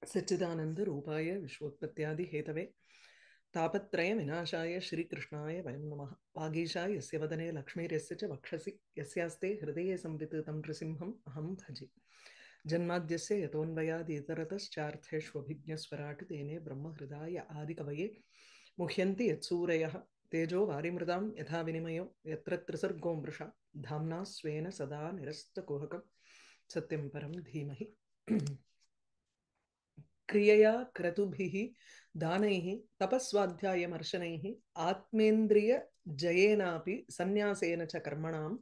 सच्चिदानंद रूपाय विश्वोत्पत्त्यादि Hathaway तापत्रय विनाशाय श्रीकृष्णाय वयं नमः। वागीशाय यस्य वदने लक्ष्मीर्यस्य च वक्षसि यस्यास्ते हृदये संविततं नृसिंहम् अहं भजे। जन्माद्यस्य यतोऽन्वयादितरतश्चार्थेष्वभिज्ञस्वराट् तेने ब्रह्महृदाय आदिकवये मुह्यन्ति यत्सूरयः तेजो वारिमृदां यथा विनिमयो यत्र त्रिसर्गो मृषा धाम्ना स्वेन सदा निरस्तकुहकं सत्यं परं धीमहि। क्रियया क्रतुभिः दानैः तपस्वाध्यायमर्शनैः आत्मेन्द्रिय जयेनापि सन्न्यासेन च कर्मणां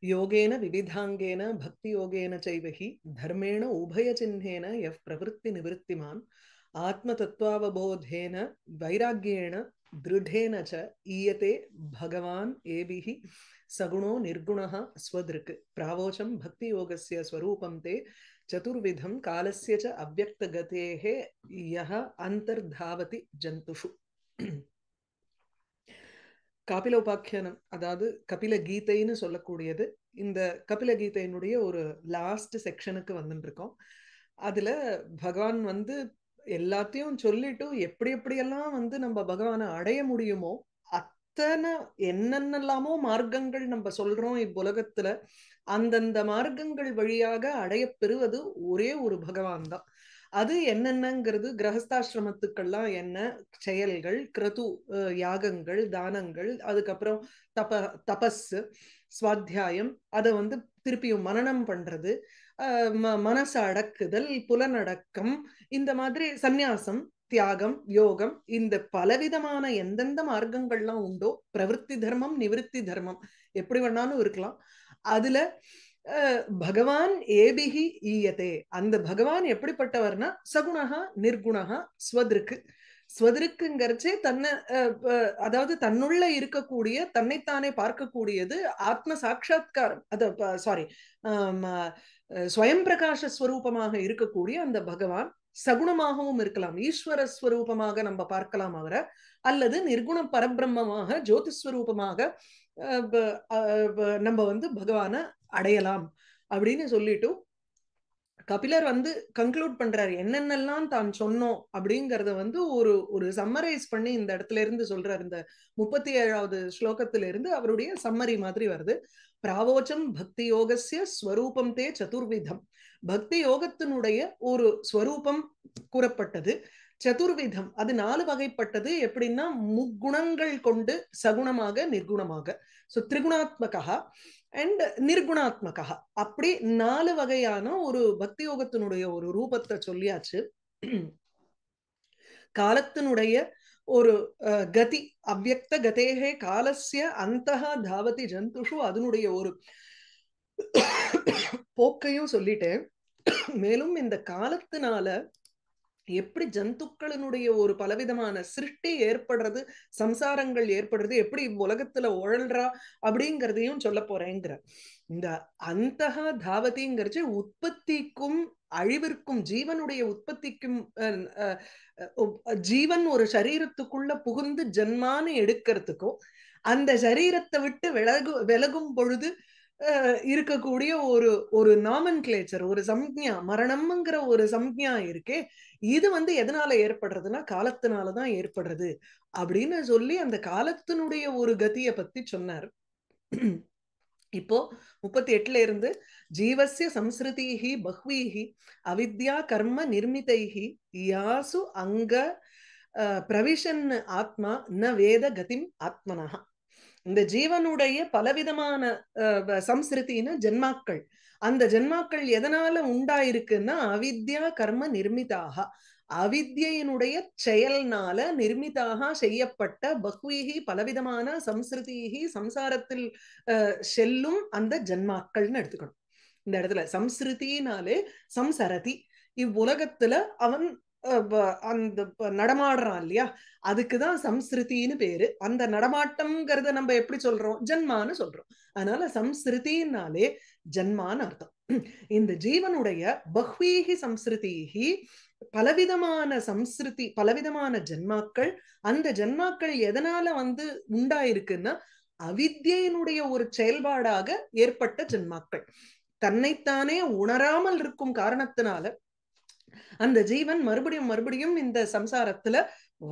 योगेन विविधाङ्गेन भक्तियोगेन चैव हि धर्मेण उभयचिह्नेन यः प्रवृत्तिनिवृत्तिमान् आत्मतत्त्वावबोधेन वैराग्येण दृढेन च ईयते भगवान् एभिः सगुणो निर्गुणः स्वदृक् प्रावोचं भक्तियोगस्य स्वरूपं ते चतुर्विधं कालस्य च अव्यक्तगतेः यः अंतर्धावति जन्तुषु। காபில உபாக்கியானம், அதாவது கபில கீதைன்னு சொல்லக்கூடியது. இந்த கபில கீதையினுடைய ஒரு லாஸ்ட் செக்ஷனுக்கு வந்துட்டு இருக்கோம். அதுல பகவான் எல்லாத்தையும் சொல்லிட்டு எப்படி எப்படியெல்லாம் நம்ம பகவானை அடைய முடியுமோ அத்தனை என்னென்னலாமோ மார்க்கங்கள் நம்ம சொல்றோம் இவ்வுலகத்துல. அந்தந்த மார்க்கங்கள் வழியாக அடைய பெறுவது ஒரே ஒரு பகவான் தான். அது என்னென்னங்கிறது கிரகஸ்தாசிரமத்துக்கெல்லாம் என்ன செயல்கள், கிரது யாகங்கள், தானங்கள், அதுக்கப்புறம் தபஸ், ஸ்வாத்தியாயம், அதை திருப்பியும் மனனம் பண்றது, மனசு அடக்குதல், புலனடக்கம், இந்த மாதிரி சந்நியாசம், தியாகம், யோகம், இந்த பலவிதமான எந்தெந்த மார்க்கங்கள்லாம் உண்டோ, பிரவருத்தி தர்மம், நிவிருத்தி தர்மம், எப்படி வேணாலும் இருக்கலாம். அதுல பகவான் ஏபிஹி ஈயத்தே, அந்த பகவான் எப்படிப்பட்டவர்னா சகுணஹா நிர்குணஹா ஸ்வதிருக்கு. ஸ்வதிருக்குங்கிறச்சே அதாவது தன்னுள்ள இருக்கக்கூடிய தன்னைத்தானே பார்க்கக்கூடியது ஆத்ம சாட்சா்காரம், ஸ்வயம் பிரகாச ஸ்வரூபமாக இருக்கக்கூடிய அந்த பகவான் சகுணமாகவும் இருக்கலாம், ஈஸ்வர ஸ்வரூபமாக நம்ம பார்க்கலாம் அவரை, அல்லது நிர்குண பரபிரம்மமாக ஜோதிஸ்வரூபமாக நம்ம பகவான அடையலாம் அப்படின்னு சொல்லிட்டு கபிலர் கன்க்ளூட் பண்றாரு. என்னென்னலாம் தான் சொன்னோம் அப்படிங்கறத ஒரு சம்மரைஸ் பண்ணி இந்த இடத்துல இருந்து சொல்றாரு. இந்த 37வது ஸ்லோகத்தில இருந்து அவருடைய சம்மரி மாதிரி வருது. பிராவோச்சம் பக்தி யோகஸ்ய ஸ்வரூபம் தே சதுர்விதம். பக்தி யோகத்தினுடைய ஒரு ஸ்வரூபம் கூறப்பட்டது. சதுர்விதம், அது 4 வகைப்பட்டது. எப்படின்னா முக்குணங்கள் கொண்டு சகுணமாக நிர்குணமாக, திரிகுணாத்மகா அண்ட் நிர்குணாத்மகா, அப்படி 4 வகையான ஒரு பக்தி யோகத்தினுடைய ஒரு ரூபத்தை சொல்லியாச்சு. காலத்தினுடைய ஒரு கதி, அவ்யக்த கதேகே காலஸ்ய அந்தஹ தாவதி ஜந்துஷு, அதனுடைய ஒரு போக்கையும் சொல்லிட்டேன். மேலும் இந்த காலத்தினால எப்படி ஜந்துக்களினுடைய ஒரு பலவிதமான சிருஷ்டி ஏற்படுறது, சம்சாரங்கள் ஏற்படுறது, எப்படி உலகத்துல உழல்றா அப்படிங்கிறதையும் சொல்ல போறேங்கிற. இந்த அந்தஹ தாவதிங்கிறச்சு உற்பத்திக்கும் அழிவிற்கும், ஜீவனுடைய உற்பத்திக்கும், ஜீவன் ஒரு சரீரத்துக்குள்ள புகுந்து ஜன்மான்னு எடுக்கிறதுக்கும், அந்த சரீரத்தை விட்டு விலகும் பொழுது இருக்கக்கூடிய ஒரு நாமன்கிளேச்சர், ஒரு சம்ஞா, மரணம்ங்கிற ஒரு சம்ஞா இருக்கே, இது எதனால ஏற்படுறதுன்னா காலத்தினாலதான் ஏற்படுறது அப்படின்னு சொல்லி அந்த காலத்தினுடைய ஒரு கதியை பத்தி சொன்னார். இப்போ 38ல இருந்து ஜீவஸ்ய சம்ஸ்ருதிஹி பஹ்வீஹி அவித்யா கர்ம நிர்மிதைஹி யாசு அங்க பிரவிஷன் ஆத்மா ந வேத கதிம் ஆத்மனஹா. இந்த ஜீவனுடைய பலவிதமான சம்ஸ்ருதின்னு ஜென்மாக்கள், அந்த ஜென்மாக்கள் எதனால உண்டாயிருக்குன்னா அவித்யா கர்ம நிர்மிதாக, அவித்யினுடைய செயல்னால நிர்மிதாக செய்யப்பட்ட பஹ்வீஹி பலவிதமான சம்ஸ்ருதிஹி சம்சாரத்தில் செல்லும் அந்த ஜென்மாக்கள்னு எடுத்துக்கணும். இந்த இடத்துல சம்ஸ்ருதினாலே சம்சரதி, இவ்வுலகத்துல அவன் அந்த நடமாடுறான் இல்லையா, அதுக்குதான் சம்ஸ்ருதின்னு பேரு. அந்த நடமாட்டம்ங்கிறத நம்ம எப்படி சொல்றோம், ஜன்மான்னு சொல்றோம். அதனால சம்ஸ்ருதினாலே ஜன்மான்னு அர்த்தம். இந்த ஜீவனுடைய பஹ்வீஹி சம்ஸ்ருதிஹி பலவிதமான சம்ஸ்ருதி, பலவிதமான ஜன்மாக்கள், அந்த ஜன்மாக்கள் எதனால உண்டாயிருக்குன்னா அவித்யினுடைய ஒரு செயல்பாடாக ஏற்பட்ட ஜன்மாக்கள். தன்னைத்தானே உணராமல் இருக்கும் காரணத்தினால அந்த ஜீவன் மறுபடியும் மறுபடியும் இந்த சம்சாரத்துல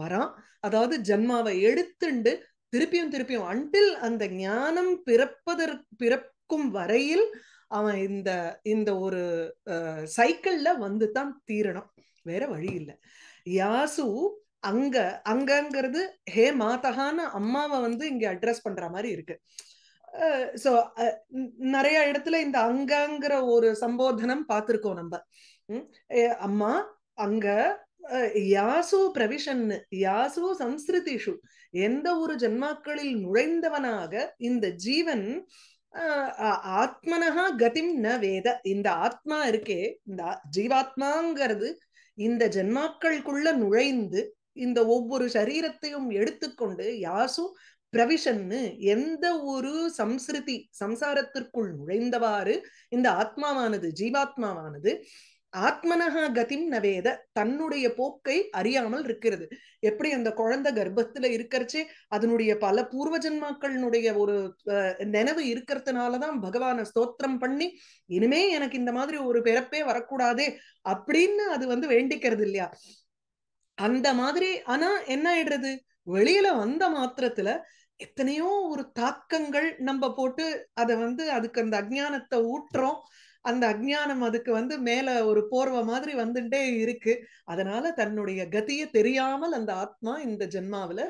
வரான். அதாவது ஜன்மாவை எடுத்துண்டு திருப்பியும் திருப்பியும் அன்டில் அந்த ஞானம் பிறக்கும் வரையில் அவன் இந்த இந்த ஒரு சைக்கிள்ல வந்து தான் தீரணும், வேற வழி இல்லை. யாசு அங்க, அங்கங்கிறது ஹே மாதகான்னு அம்மாவை வந்து இங்க அட்ரஸ் பண்ற மாதிரி இருக்கு. சோ நிறைய இடத்துல இந்த அங்கங்கிற ஒரு சம்போதனம் பார்த்திருக்கோம் நம்ம. அம்மா அங்க யாசு பிரவிஷன், யாசு சம்ஸ்கிருதிஷு, எந்த ஒரு ஜன்மாக்களில் நுழைந்தவனாக இந்த ஜீவன் ஆத்மனஹா கதிம் ந வேத, இந்த ஆத்மா இருக்கே, இந்த ஜீவாத்மாங்கிறது இந்த ஜன்மாக்களுக்குள்ள நுழைந்து இந்த ஒவ்வொரு சரீரத்தையும் எடுத்துக்கொண்டு யாசு பிரவிஷன்னு, எந்த ஒரு சம்ஸ்கிருதி சம்சாரத்திற்குள் நுழைந்தவாறு இந்த ஆத்மாவானது ஜீவாத்மாவானது ஆத்மனஹா கதிம் நவேத, தன்னுடைய போக்கை அறியாமல் இருக்கிறது. எப்படி அந்த குழந்தை கர்ப்பத்துல இருக்கிறச்சே அதனுடைய பல பூர்வ ஜன்மாக்களினுடைய ஒரு நினைவு இருக்கிறதுனாலதான் பகவான ஸ்தோத்திரம் பண்ணி இனிமே எனக்கு இந்த மாதிரி ஒரு பிறப்பே வரக்கூடாதே அப்படின்னு அது வந்து வேண்டிக்கிறது இல்லையா? அந்த மாதிரி. ஆனா என்ன ஆயிடுறது, வெளியில வந்த மாத்திரத்துல எத்தனையோ ஒரு தாக்கங்கள் நம்ம போட்டு அதை வந்து அதுக்கு அந்த அஜ்ஞானத்தை ஊட்டுறோம். அந்த அஜ்ஞானம் அதுக்கு வந்து மேல ஒரு போர்வை மாதிரி வந்துட்டே இருக்கு. அதனால தன்னுடைய கதியை தெரியாமல் அந்த ஆத்மா இந்த ஜென்மாவில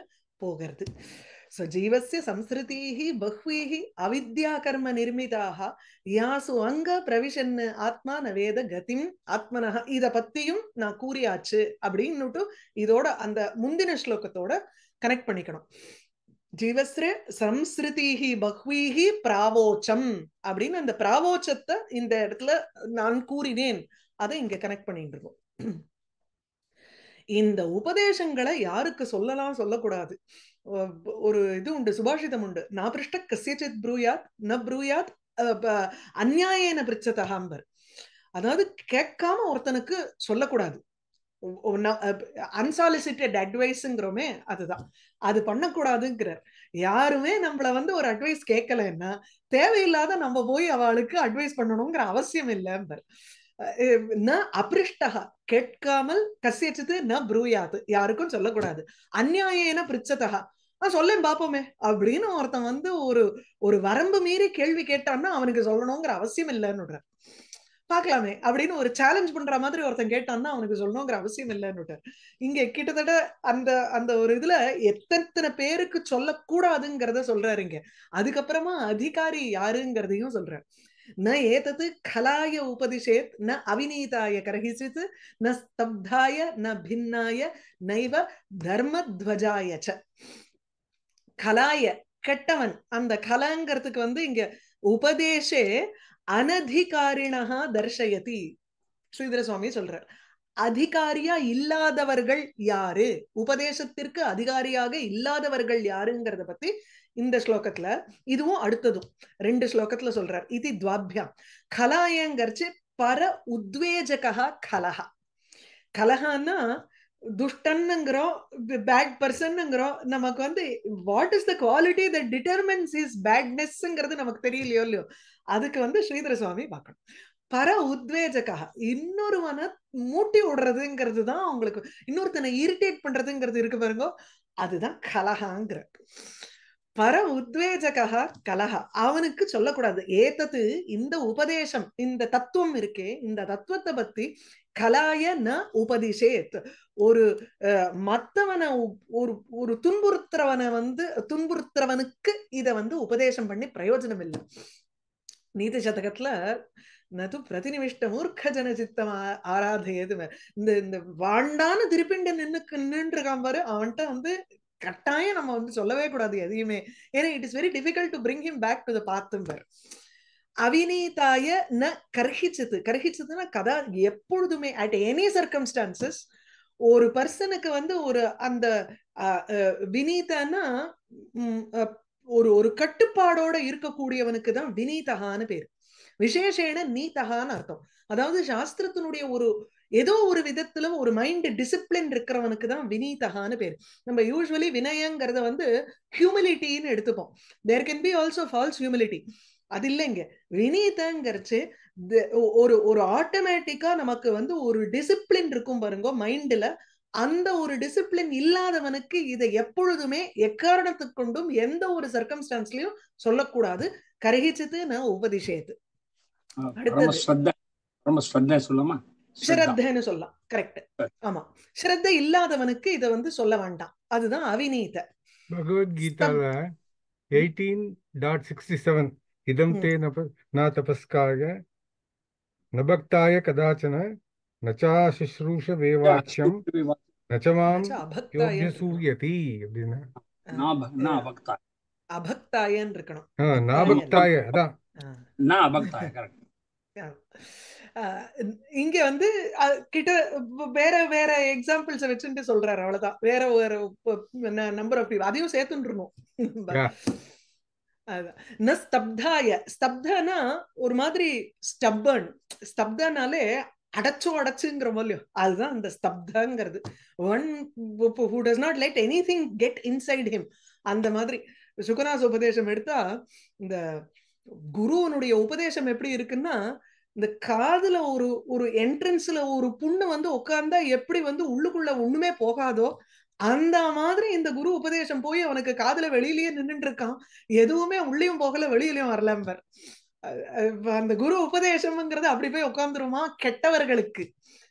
போகிறது. சோ ஜீவஸ்ய சம்ஸ்கிருதிஹி பஹ்வீஹி அவித்யா கர்ம நிர்மிதாக யாசு அங்க பிரவிஷன் ஆத்மா நவேத கதிம் ஆத்மனஹ. இத பத்தியும் நான் கூறியாச்சு அப்படின்னுட்டு இதோட அந்த முந்தின ஸ்லோகத்தோட கனெக்ட் பண்ணிக்கணும். ஜீவஸ்ரே சம்ஸ்கிருதிஹி பஹ்வீஹி பிராவோச்சம் அப்படின்னு அந்த பிராவோச்சத்தை இந்த இடத்துல நான் கூறினேன், அதை இங்க கனெக்ட் பண்ணிட்டு இருக்கோம். இந்த உபதேசங்களை யாருக்கு சொல்லலாம் சொல்லக்கூடாது, ஒரு இது உண்டு, சுபாஷிதம் உண்டு, நான் பிருஷ்ட கஸ்யசித் ப்ரூயாத் ந ப்ரூயாத் அந்நியாயேன பிரிச்சதகாம்பர். அதாவது கேட்காம ஒருத்தனுக்கு சொல்லக்கூடாது. அன்சாலிசிட்டட் அட்வைஸ்ங்கிறோமே அதுதான், அது பண்ணக்கூடாதுங்கிறார். யாருமே நம்மள வந்து ஒரு அட்வைஸ் கேட்கலன்னா தேவையில்லாத நம்ம போய் அவளுக்கு அட்வைஸ் பண்ணணுங்கிற அவசியம் இல்லைம்பர். ந அபிருஷ்டகா, கேட்காமல் கசியச்சித்து ந ப்ரூயாது, யாருக்கும் சொல்லக்கூடாது. அந்நியாயேன பிரிச்சதகா, சொல்லேன் பாப்போமே அப்படின்னு ஒருத்தன் வந்து ஒரு ஒரு வரம்பு மீறி கேள்வி கேட்டான்னா அவனுக்கு சொல்லணுங்கிற அவசியம் இல்லைன்னு பாக்கலாமே அப்படின்னு ஒரு சேலஞ்ச் பண்ற மாதிரி ஒருத்தன் கேட்டான்னா அவனுக்கு சொல்லணுங்கிற அவசியம் இல்லைன்னு இங்க கிட்டத்தட்ட அந்த அந்த ஒரு இதுல எத்தனை பேருக்கு சொல்லக்கூடாதுங்கிறத சொல்றாரு இங்க. அதுக்கப்புறமா அதிகாரி யாருங்கிறதையும் சொல்றாரு. ந ஏதது கலாய உபதிஷேத் ந அவிநீதாய கரகிசித் ந ஸ்தப்தாய ந பின்னாய நைவ தர்மத்வஜாய ச. கலாய கெட்டவன், அந்த கலாங்கிறதுக்கு வந்து இங்க உபதேசே அனதிகாரிணா தர்ஷயதி ஸ்ரீதர சுவாமி சொல்றார். அதிகாரியா இல்லாதவர்கள் யாரு, உபதேசத்திற்கு அதிகாரியாக இல்லாதவர்கள் யாருங்கிறத பத்தி இந்த ஸ்லோகத்துல இதுவும் அடுத்ததும் 2 ஸ்லோகத்துல சொல்றார். இது துவாபியாம். கலாயங்கர்ச்சு பர உத்வேஜகா கலஹா. கலஹான்னா துஷ்டன்னுங்கிறோம், பேட் பர்சன்ங்கிறோம். நமக்கு வந்து what is the quality that determines is பேட்னஸ்ங்கிறது நமக்கு தெரியலையோ இல்லையோ, அதுக்கு வந்து ஸ்ரீதர சுவாமி பார்க்கணும். பர உத்வேஜகா, இன்னொருவனை மூட்டி விடுறதுங்கிறது தான் உங்களுக்கு, இன்னொருத்தனை இரிட்டேட் பண்றதுங்கிறது இருக்கு பாருங்க, அதுதான் கலஹாங்கிற. பர உத்வேஜகா கலஹ, அவனுக்கு சொல்லக்கூடாது. ஏத்தது இந்த உபதேசம், இந்த தத்துவம் இருக்கே, இந்த தத்துவத்தை பத்தி கலாய ந உபதிஷேத், ஒரு மத்தவனை ஒரு ஒரு துன்புறுத்துறவனை வந்து துன்புறுத்துறவனுக்கு இத வந்து உபதேசம் பண்ணி பிரயோஜனம் இல்லை. நீதி சதகத்துல நது பிரதிநிவிஷ்ட மூர்க்க ஜன சித்தம் ஆராதையது, இந்த இந்த வாண்டான திருப்பிண்ட நின்றுருக்கான் பாரு, அவன்கிட்ட வந்து கட்டாயம் நம்ம வந்து சொல்லவே கூடாது எதையுமே. ஏன்னா it is very difficult to bring him back to the path. அவிநீதாய ந கர்ஹிச்சது, கர்ஹிச்சதுன்னா கதா எப்பொழுதுமே அட் எனி சர்க்கம்ஸ்டான்சஸ் ஒரு பர்சனுக்கு வந்து ஒரு அந்த வினீதன்னா ஒரு ஒரு கட்டுப்பாடோட இருக்கக்கூடியவனுக்கு தான் வினீதகான்னு பேரு. விசேஷேன நீதகான்னு அர்த்தம். அதாவது சாஸ்திரத்தினுடைய ஒரு ஏதோ ஒரு விதத்துல ஒரு மைண்ட் டிசிப்ளின் இருக்கிறவனுக்கு தான் வினீதகான்னு பேரு. நம்ம யூஸ்வலி வினயங்கிறத வந்து ஹியூமிலிட்டின்னு எடுத்துப்போம். There can be also false humility. அது இல்லைங்க. வினீதங்கிறச்சு ஒரு ஒரு ஆட்டோமேட்டிக்கா நமக்கு வந்து ஒரு டிசிப்ளின் இருக்கும் பாருங்க மைண்ட்ல. அந்த ஒரு டிசிப்ளின் இல்லாதவனுக்கு இதை எப்பொழுதுமே எக்காரணத்துக்கு கொண்டும் எந்த ஒரு சர்க்கம்ஸ்டான்ஸ்லயும் சொல்லக்கூடாது. கரகிச்சது நான் உபதிஷேது. அடுத்தது சொல்லலாமா? ஸ்ரத்தைன்னு சொல்லலாம். கரெக்ட். ஆமா, ஸ்ரத்தை இல்லாதவனுக்கு இதை வந்து சொல்ல வேண்டாம். அதுதான் அவிநீத. பகவத்கீதால 18.67 இதம் தே ந தபஸ்காய நபக்தாய கதாச்சன நச்சா சுஷ்ரூஷ வேவாட்சம் நச்சமாம் யோபியசூயதி அப்படின்னா அபக்தாயன்னு இருக்கணும். நாபக்தாய, அதான் இங்க வந்து கிட்ட வேற வேற எக்ஸாம்பிள்ஸ் வச்சுட்டு சொல்றாரு, அவ்வளவுதான். வேற வேற நம்பர் ஆஃப் அதையும் சேர்த்துருணும். ஸ்தப்தாய, ஸ்தப்தனா ஒரு மாதிரி ஸ்டப்பர்ன். ஸ்தப்தனாலே அடைச்சுங்கிற மூலியம், அதுதான் அந்த ஸ்தப்தங்கிறது. One who does not let anything get inside him. அந்த மாதிரி சுகநாச உபதேசம் எடுத்தா, இந்த குருவனுடைய உபதேசம் எப்படி இருக்குன்னா, இந்த காதுல ஒரு ஒரு என்ட்ரன்ஸ்ல ஒரு புண்ணு வந்து உட்கார்ந்தா எப்படி வந்து உள்ளுக்குள்ள ஒண்ணுமே போகாதோ அந்த மாதிரி இந்த குரு உபதேசம் போய் அவனுக்கு காதுல வெளியிலயே நின்றுட்டு இருக்கான். எதுவுமே உள்ளயும் போகல வெளியிலயும் வரலம்பர். அந்த குரு உபதேசம்ங்கிறது அப்படி போய் உட்கார்ந்துருமா கெட்டவர்களுக்கு.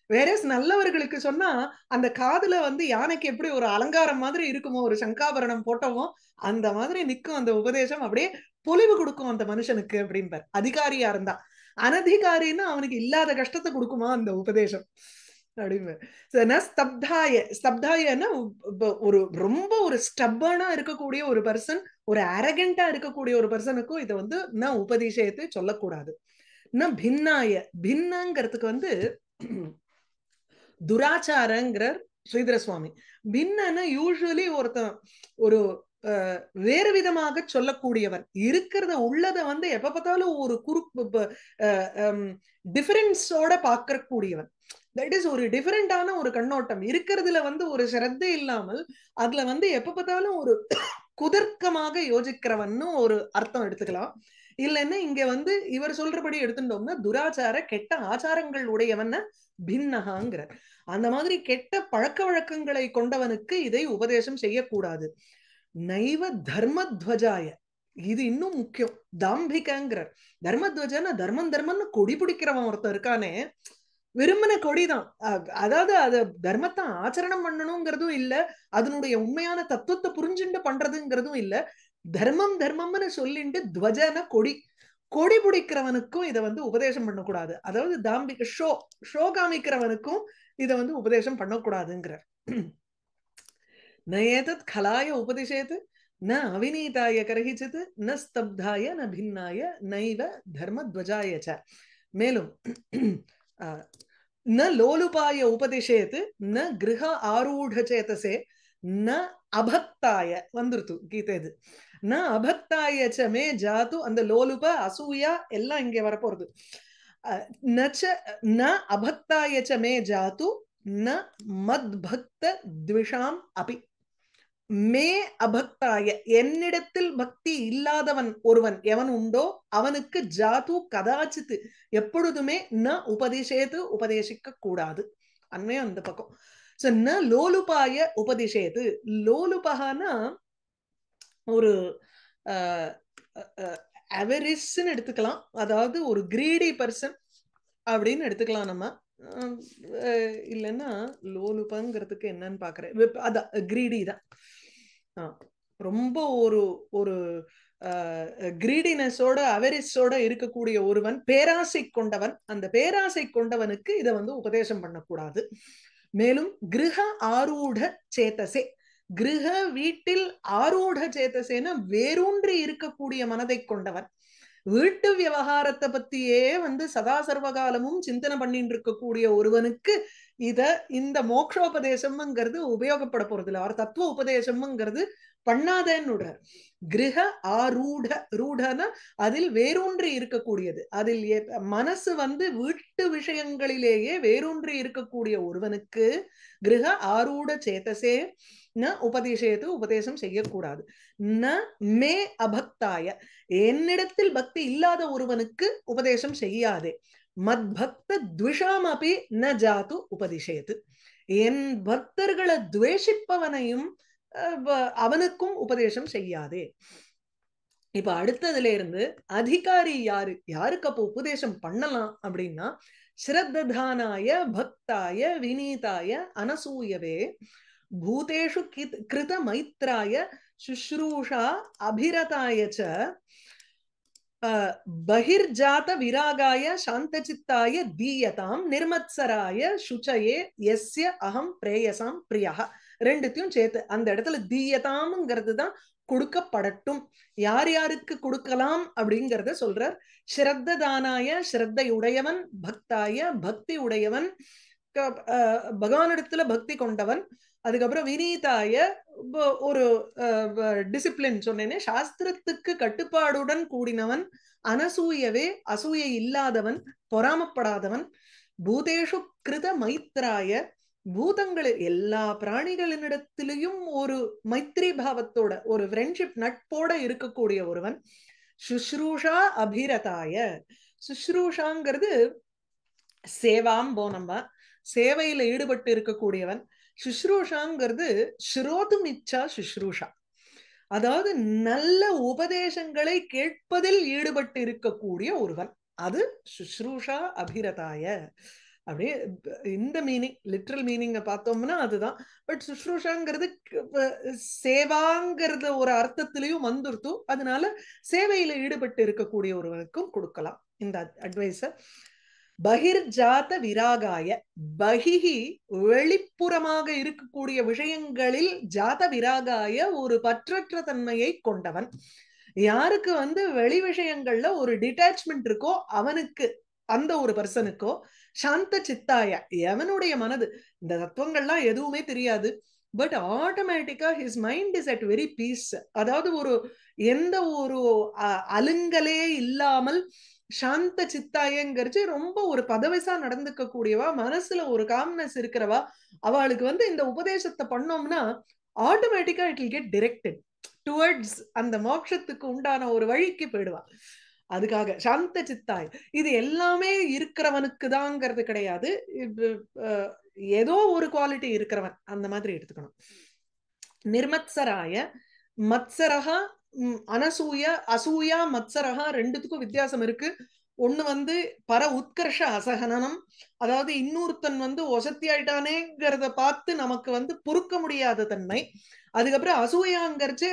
வேற நல்லவர்களுக்கு சொன்னா அந்த காதுல வந்து யானைக்கு எப்படி ஒரு அலங்காரம் மாதிரி இருக்குமோ, ஒரு சங்காபரணம் போட்டோமோ அந்த மாதிரி நிக்கும் அந்த உபதேசம். அப்படியே பொலிவு கொடுக்கும் அந்த மனுஷனுக்கு அப்படின்பார். அதிகாரியா இருந்தா. அனதிகாரின்னா அவனுக்கு இல்லாத கஷ்டத்தை கொடுக்குமா அந்த உபதேசம் அப்படின்னு. ஸ்தப்தாய, ஸ்தப்தாயன்னா ஒரு ரொம்ப ஒரு ஸ்டப்பர்னா இருக்கக்கூடிய ஒரு பர்சன், ஒரு அரகண்டா இருக்கக்கூடிய ஒரு பர்சனுக்கும் இதை வந்து நான் உபதேசத்தை சொல்லக்கூடாது. நான் பின்னாய, பின்னங்கிறதுக்கு வந்து துராச்சாரங்கிறார் ஸ்ரீதர சுவாமி. பின்னன்னா யூஸ்வலி ஒருத்தன் ஒரு வேறு விதமாக சொல்லக்கூடியவன், இருக்கிறத உள்ளத வந்து எப்ப பார்த்தாலும் ஒரு டிஃபரன்ஸோட பார்க்கக்கூடியவன். தட் இஸ் ஒரு டிஃபரெண்டான ஒரு கண்ணோட்டம் இருக்கிறதுல வந்து ஒரு சிரத்தை இல்லாமல் அதுல வந்து எப்ப பார்த்தாலும் ஒரு குதர்க்கமாக யோசிக்கிறவன்னு ஒரு அர்த்தம் எடுத்துக்கலாம். இல்லைன்னா இங்க வந்து இவர் சொல்றபடி எடுத்துட்டோம்னா துராச்சார கெட்ட ஆச்சாரங்கள் உடையவன் பின்னகாங்கிற அந்த மாதிரி கெட்ட பழக்க வழக்கங்களை கொண்டவனுக்கு இதை உபதேசம் செய்யக்கூடாது. நைவ தர்மத்வஜாய, இது இன்னும் முக்கியம். தாம்பிகங்கிறார். தர்மத்வஜன தர்மம் தர்மம்னு கொடி பிடிக்கிறவன் ஒருத்தன் இருக்கானே, விரும்பின கொடிதான். அதாவது அது தர்மத்தை ஆச்சரணம் பண்ணணுங்கிறதும் இல்ல, அதனுடைய உண்மையான தத்துவத்தை புரிஞ்சுட்டு பண்றதுங்கிறதும் இல்ல. தர்மம் தர்மம்னு சொல்லிட்டு துவஜன கொடி, கொடி பிடிக்கிறவனுக்கும் இதை வந்து உபதேசம் பண்ணக்கூடாது. அதாவது தாம்பிக ஷோ காமிக்கிறவனுக்கும் இதை வந்து உபதேசம் பண்ணக்கூடாதுங்கிறார். ந கலாய உபதிஷேத் ந அவிநீதாய கரகிச்சித் ந ஸ்தப்தாய ந பின்னாய நைவ தர்மத்வஜாய ச. மேலும் ந லோலுபாய உபதிஷேத் ந கிருஹ ஆரூட சேதசே ந அபக்தாய வந்துருத்து கீதேது. ந அபக்தாய ச மே ஜாத்து, அந்த லோலுப அசூயா எல்லாம் இங்கே வரப்போறது. ந அபக்தாய ச மே ஜாத்து ந மத்பக்த த்விஷாம் அபி. மே அபக்தாய, என்னிடத்தில் பக்தி இல்லாதவன் ஒருவன் எவன் உண்டோ அவனுக்கு ஜாது கதாச்சித்து எப்பொழுதுமே ந உபதிஷேது உபதேசிக்க கூடாது. அண்மையும் அந்த பக்கம். ந லோலுபாய உபதிஷேது. லோலுபகானா ஒரு அவரிஸ்ன்னு எடுத்துக்கலாம். அதாவது ஒரு கிரீடி பர்சன் அப்படின்னு எடுத்துக்கலாம் நம்ம. இல்லைன்னா லோலுபங்கிறதுக்கு என்னன்னு பாக்குறேன். அதான் கிரீடி தான். ரொம்ப ஒரு ஒரு கிரீடினஸோட அவரிஸோட இருக்கக்கூடிய ஒருவன், பேராசை கொண்டவன். அந்த பேராசை கொண்டவனுக்கு இதை வந்து உபதேசம் பண்ணக்கூடாது. மேலும் கிருஹ ஆரூட சேத்தசே, கிருஹ வீட்டில் ஆரூட சேத்தசேன வேரூன்றி இருக்கக்கூடிய மனதை கொண்டவன், வீட்டு விவகாரத்தை பத்தியே வந்து சதா சர்வகாலமும் சிந்தனை பண்ணிட்டு இருக்கக்கூடிய ஒருவனுக்கு இந்த மோக்ஷோபதேசம்ங்கிறது உபயோகப்பட போறது இல்லை. அவர் தத்துவ உபதேசம்ங்கிறது பண்ணாதன்னு கிரக ஆரூட, ரூடன அதில் வேரூன்றி இருக்கக்கூடியது, அதில் மனசு வந்து வீட்டு விஷயங்களிலேயே வேரூன்றி இருக்கக்கூடிய ஒருவனுக்கு கிரக ஆரூட சேதசே ந உபதேசேது, உபதேசம் செய்யக்கூடாது. ந மே அபக்தாய, என்னிடத்தில் பக்தி இல்லாத ஒருவனுக்கு உபதேசம் செய்யாதே. மத்பக்த த்விஷாம் அபி ந ஜாது உபதிஷேது, என் பக்தர்களை துவேஷிப்பவனையும் அவனுக்கும் உபதேசம் செய்யாதே. இப்ப அடுத்ததுல இருந்து அதிகாரி யாரு, யாருக்கு அப்போ உபதேசம் பண்ணலாம் அப்படின்னா, ஸ்ரத்ததானாய பக்தாய வினீதாய அனசூயவே பூதேஷு கிருத மைத்ராய சுஷ்ரூஷா அபிரதாய ச பகிர்ஜாத விராகாய சாந்தசித்தாய தீயதாம் நிர்மத்சராய சுச்சயே யஸ்ய அகம் பிரேயசாம் பிரியா. ரெண்டுத்தையும் சேர்த்து அந்த இடத்துல தீயதாம்ங்கிறது தான் கொடுக்கப்படட்டும். யார் யாருக்கு கொடுக்கலாம் அப்படிங்கறத சொல்றார். ஸ்ரத்ததானாய, ஸ்ரத்தை உடையவன், பக்தாய பக்தி உடையவன், பகவானிடத்துல பக்தி கொண்டவன், அதுக்கப்புறம் வினீதாய ஒரு டிசிப்ளின் சொன்னேனே, சாஸ்திரத்துக்கு கட்டுப்பாடுடன் கூடினவன், அனசூயவே அசூயை இல்லாதவன், பொறாமப்படாதவன், பூதேஷு கிருத மைத்ராய பூதங்களில் எல்லா பிராணிகளினிடத்திலையும் ஒரு மைத்ரி பாவத்தோட ஒரு ஃப்ரெண்ட்ஷிப் நட்போட இருக்கக்கூடிய ஒருவன், சுஷ்ரூஷா அபிரதாய, சுஷ்ரூஷாங்கிறது சேவாம் போனம்ப, சேவையில ஈடுபட்டு இருக்கக்கூடியவன். சுஷ்ரூஷாங்கிறது ஸ்ரோதும் இச்சா சுஷ்ரூஷா, அதாவது நல்ல உபதேசங்களை கேட்பதில் ஈடுபட்டு இருக்கக்கூடிய ஒருவன், அது சுஷ்ரூஷா அபிரதாய. அப்படியே இந்த மீனிங், லிட்ரல் மீனிங்க பார்த்தோம்னா அதுதான். பட் சுஷ்ரூஷாங்கிறது சேவாங்கிறத ஒரு அர்த்தத்திலையும் வந்துருத்து, அதனால சேவையில ஈடுபட்டு இருக்கக்கூடிய ஒருவனுக்கும் கொடுக்கலாம் இந்த அட்வைஸ. பகிர்ஜாத விராகாய, பகிஹி வெளிப்புறமாக இருக்கக்கூடிய விஷயங்களில், ஜாத விராகாய ஒரு பற்றற்ற தன்மையை கொண்டவன். யாருக்கு வந்து வெளி விஷயங்கள்ல ஒரு டிட்டாச்மெண்ட் இருக்கோ அவனுக்கு, அந்த ஒரு பர்சனுக்கோ, சாந்த சித்தாய எவனுடைய மனது இந்த தத்துவங்கள்லாம் எதுவுமே தெரியாது, பட் ஆட்டோமேட்டிக்கா his mind is at very peace, அதாவது ஒரு எந்த ஒரு அலுங்கலே இல்லாமல் சாந்த சித்தாயங்கிறச்சு ரொம்ப ஒரு பதவிசா நடந்துக்க கூடியவா, மனசுல ஒரு காம்னஸ் இருக்கிறவா, அவளுக்கு வந்து இந்த உபதேசத்தை பண்ணோம்னா ஆட்டோமேட்டிக்கா it will get directed towards அந்த மோட்சத்துக்கு உண்டான ஒரு வழிக்கு போயிடுவா. அதுக்காக சாந்த சித்தாய், இது எல்லாமே இருக்கிறவனுக்கு தாங்கிறது கிடையாது, ஏதோ ஒரு குவாலிட்டி இருக்கிறவன் அந்த மாதிரி எடுத்துக்கணும். நிர்மத்சராய, மத்சரகா அனசூய, அசூயா மத்சரகா ரெண்டுத்துக்கும் வித்தியாசம் இருக்கு. ஒண்ணு வந்து பர உத்கர்ஷ அசகனம், அதாவது இன்னொருத்தன் வந்து ஒசத்தி ஆயிட்டானேங்கிறத பார்த்து நமக்கு வந்து பொறுக்க முடியாத தன்மை. அதுக்கப்புறம் அசூயாங்கிறச்சு